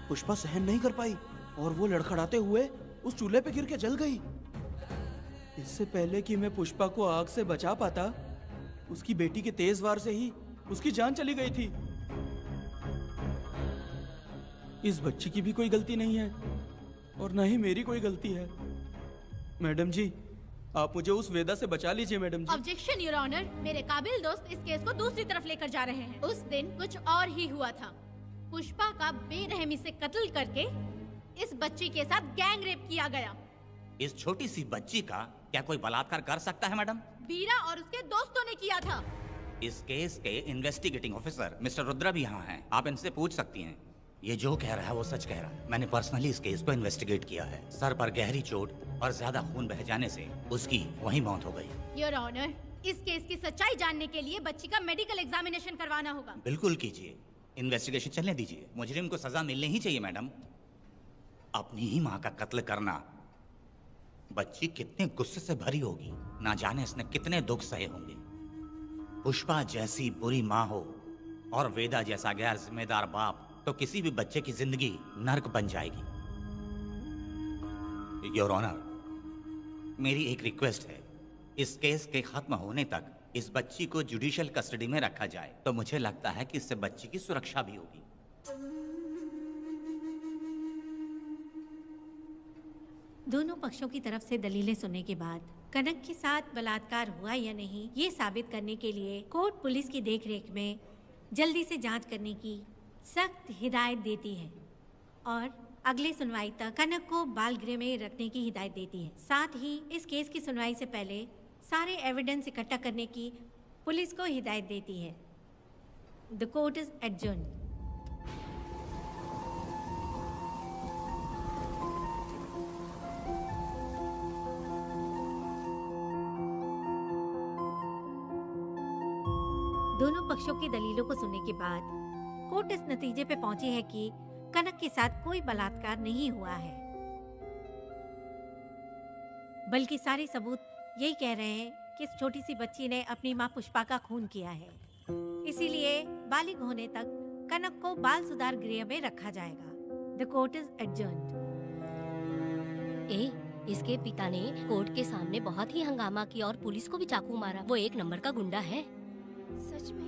पुष्पा सहन नहीं कर पाई और वो लड़खड़ाते हुए उस चूल्हे पे गिर के जल गई। इससे पहले कि मैं पुष्पा को आग से बचा पाता, उसकी बेटी के तेज वार से ही उसकी जान चली गई थी। इस बच्ची की भी कोई गलती नहीं है और न ही मेरी कोई गलती है। मैडम जी, आप मुझे उस वेदा से बचा लीजिए मैडम जी। ऑब्जेक्शन योर ऑनर, मेरे काबिल दोस्त इस केस को दूसरी तरफ लेकर जा रहे हैं। उस दिन कुछ और ही हुआ था। पुष्पा का बेरहमी से कत्ल करके इस बच्ची के साथ गैंग रेप किया गया। इस छोटी सी बच्ची का क्या कोई बलात्कार कर सकता है मैडम? वीरा और उसके दोस्तों ने किया था। इस केस के इन्वेस्टिगेटिंग ऑफिसर मिस्टर रुद्रा भी यहाँ हैं। आप इनसे पूछ सकती हैं। ये जो कह रहा है वो सच कह रहा है। मैंने पर्सनली इस केस को इन्वेस्टिगेट किया है। सर पर गहरी चोट और ज्यादा खून बह जाने से उसकी वहीं मौत हो गई। योर ऑनर, इस केस की सच्चाई जानने के लिए बच्ची का मेडिकल एग्जामिनेशन करवाना होगा। बिल्कुल कीजिए, इन्वेस्टिगेशन चलने दीजिए। मुजरिम को सजा मिलनी ही चाहिए मैडम। अपनी ही माँ का कत्ल करना, बच्ची कितने गुस्से से भरी होगी, ना जाने इसने कितने दुख सहे होंगे। पुष्पा जैसी बुरी माँ हो और वेदा जैसा गैर जिम्मेदार बाप, तो किसी भी बच्चे की जिंदगी नर्क बन जाएगी। योर ऑनर, मेरी एक रिक्वेस्ट है, इस केस के खत्म होने तक इस बच्ची को जुडिशियल कस्टडी में रखा जाए, तो मुझे लगता है कि इससे बच्ची की सुरक्षा भी होगी। दोनों पक्षों की तरफ से दलीलें सुनने के बाद कनक के साथ बलात्कार हुआ या नहीं, ये साबित करने के लिए कोर्ट पुलिस की देखरेख में जल्दी से जांच करने की सख्त हिदायत देती है और अगली सुनवाई तक कनक को बाल गृह में रखने की हिदायत देती है। साथ ही इस केस की सुनवाई से पहले सारे एविडेंस इकट्ठा करने की पुलिस को हिदायत देती है। The court is adjourned. दोनों पक्षों की दलीलों को सुनने के बाद कोर्ट इस नतीजे पे पहुंची है कि कनक के साथ कोई बलात्कार नहीं हुआ है, बल्कि सारे सबूत यही कह रहे हैं कि इस छोटी सी बच्ची ने अपनी मां पुष्पा का खून किया है। इसीलिए बालिग होने तक कनक को बाल सुधार गृह में रखा जाएगा। The court is adjourned. इसके पिता ने कोर्ट के सामने बहुत ही हंगामा किया और पुलिस को भी चाकू मारा। वो एक नंबर का गुंडा है। सच में?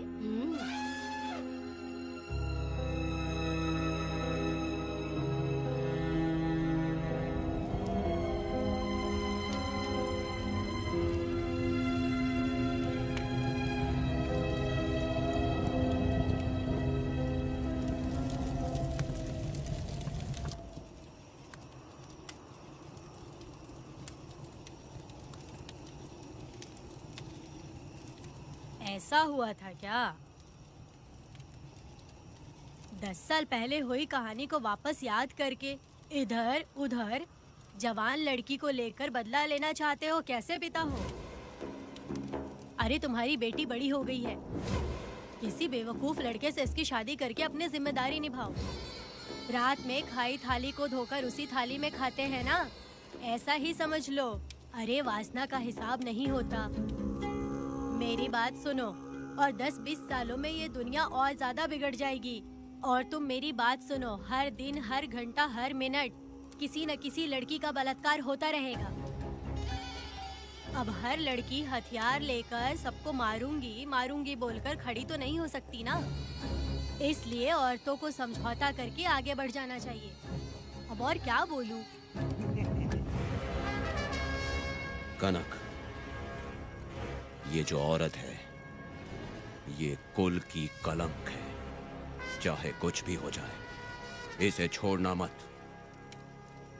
ऐसा हुआ था क्या? 10 साल पहले हुई कहानी को वापस याद करके इधर उधर जवान लड़की को लेकर बदला लेना चाहते हो? कैसे पिता हो? अरे तुम्हारी बेटी बड़ी हो गई है, किसी बेवकूफ लड़के से इसकी शादी करके अपनी जिम्मेदारी निभाओ। रात में खाई थाली को धोकर उसी थाली में खाते हैं ना, ऐसा ही समझ लो। अरे वासना का हिसाब नहीं होता। मेरी बात सुनो, और 10-20 सालों में ये दुनिया और ज्यादा बिगड़ जाएगी। और तुम मेरी बात सुनो, हर दिन, हर घंटा, हर मिनट किसी न किसी लड़की का बलात्कार होता रहेगा। अब हर लड़की हथियार लेकर सबको मारूंगी मारूंगी बोलकर खड़ी तो नहीं हो सकती ना। इसलिए औरतों को समझौता करके आगे बढ़ जाना चाहिए। अब और क्या बोलूं? कनक, ये जो औरत है, ये कुल की कलंक है। चाहे कुछ भी हो जाए, इसे छोड़ना मत।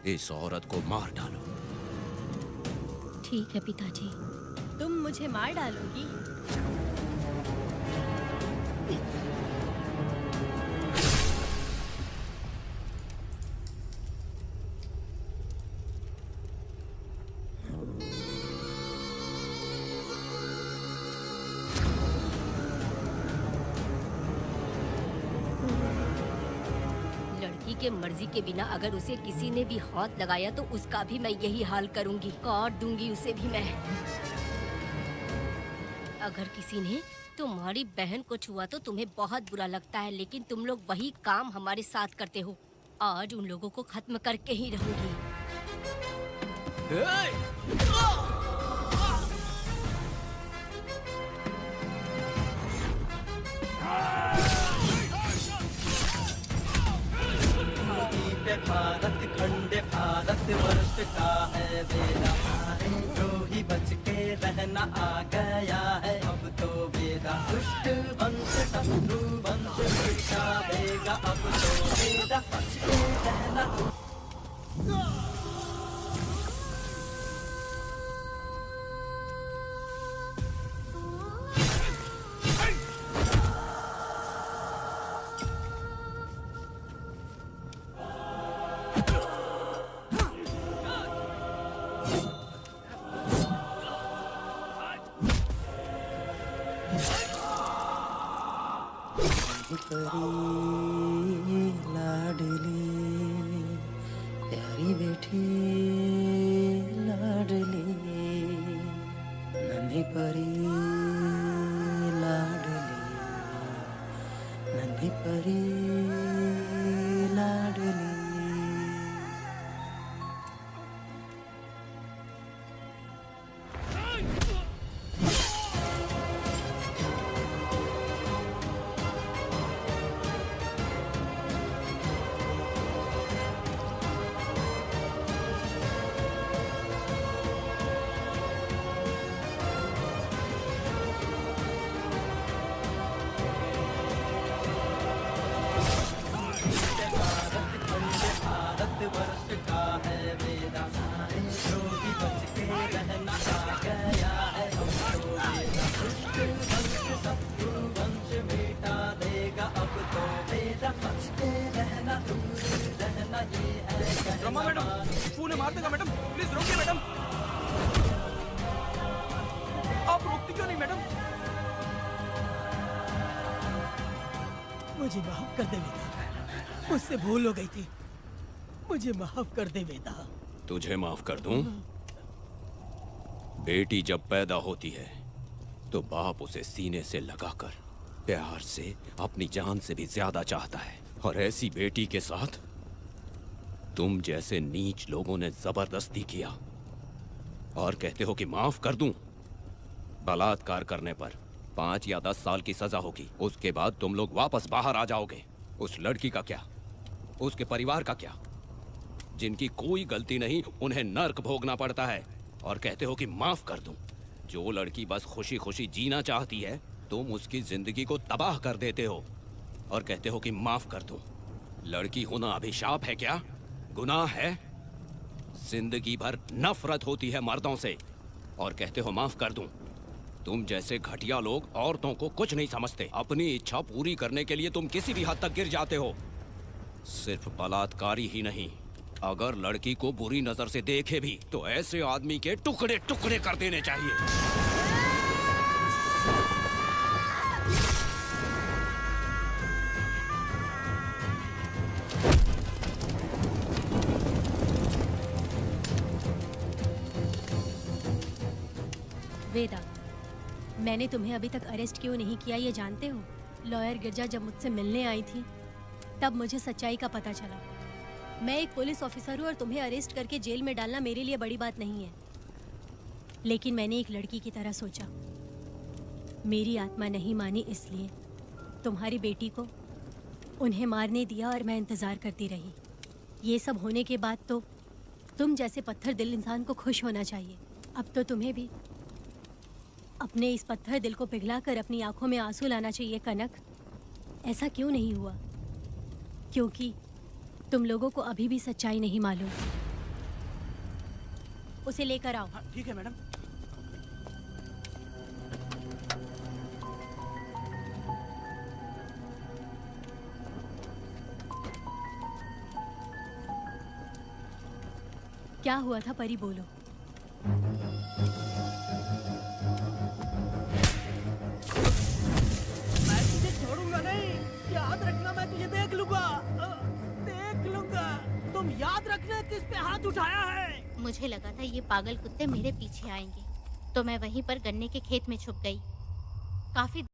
इस औरत को मार डालो। ठीक है पिताजी। तुम मुझे मार डालोगी? के मर्जी के बिना अगर उसे किसी ने भी हाथ लगाया तो उसका भी मैं यही हाल करूंगी, काट दूंगी उसे भी मैं। अगर किसी ने तुम्हारी बहन को छुआ तो तुम्हें बहुत बुरा लगता है, लेकिन तुम लोग वही काम हमारे साथ करते हो। आज उन लोगों को खत्म करके ही रहूंगी। भारत खंडे भारत वर्ष का है बेड़ा, द्रोही बच के रहना आ गया है अब तो बेड़ा। दुष्ट वंश शत्रु वंश मिटा देगा अब तो बेड़ा, बच के रहना। परी लाडली प्यारी बेटी लाडली, नन्ही परी लाडली, नन्ही परी लाडली। वर्ष का है वेदा, द्रोही बच के रहना आ गया है अब तो वेदा। दुष्ट वंश शत्रु वंश मिटा देगा अब तो वेदा, बच के रहना दूर रहना ये है। रमा मैडम, फोन मार देगा मैडम, प्लीज रोकिए मैडम। आप रोकती क्यों नहीं मैडम? मुझे माफ कर दे वेदा, मुझसे भूल हो गई थी, मुझे माफ कर दे वेदा। तुझे माफ कर दूं? बेटी जब पैदा होती है तो बाप उसे सीने से लगाकर प्यार से अपनी जान से भी ज्यादा चाहता है, और ऐसी बेटी के साथ तुम जैसे नीच लोगों ने जबरदस्ती किया और कहते हो कि माफ कर दूं। बलात्कार करने पर 5 या 10 साल की सजा होगी, उसके बाद तुम लोग वापस बाहर आ जाओगे। उस लड़की का क्या, उसके परिवार का क्या? जिनकी कोई गलती नहीं उन्हें नर्क भोगना पड़ता है, और कहते हो कि माफ कर दूं। जो लड़की बस खुशी खुशी जीना चाहती है तुम उसकी जिंदगी को तबाह कर देते हो और कहते हो कि माफ कर दूं। लड़की होना अभिशाप है क्या, गुनाह है? जिंदगी भर नफरत होती है मर्दों से और कहते हो माफ कर दूं। तुम जैसे घटिया लोग औरतों को कुछ नहीं समझते। अपनी इच्छा पूरी करने के लिए तुम किसी भी हद तक गिर जाते हो। सिर्फ बलात्कारी ही नहीं, अगर लड़की को बुरी नजर से देखे भी तो ऐसे आदमी के टुकड़े टुकड़े कर देने चाहिए। वेदा, मैंने तुम्हें अभी तक अरेस्ट क्यों नहीं किया ये जानते हो? लॉयर गिरजा जब मुझसे मिलने आई थी तब मुझे सच्चाई का पता चला। मैं एक पुलिस ऑफिसर हूँ और तुम्हें अरेस्ट करके जेल में डालना मेरे लिए बड़ी बात नहीं है, लेकिन मैंने एक लड़की की तरह सोचा। मेरी आत्मा नहीं मानी, इसलिए तुम्हारी बेटी को उन्हें मारने दिया और मैं इंतज़ार करती रही। ये सब होने के बाद तो तुम जैसे पत्थर दिल इंसान को खुश होना चाहिए। अब तो तुम्हें भी अपने इस पत्थर दिल को पिघलाकर अपनी आंखों में आंसू लाना चाहिए। कनक, ऐसा क्यों नहीं हुआ? क्योंकि तुम लोगों को अभी भी सच्चाई नहीं मालूम। उसे लेकर आओ। ठीक है मैडम। क्या हुआ था परी, बोलो। मैं तुझे छोड़ूंगा नहीं, याद रखना, मैं तुझे देख लूंगा। देख उठाया है। मुझे लगा था ये पागल कुत्ते मेरे पीछे आएंगे, तो मैं वहीं पर गन्ने के खेत में छुप गई। काफी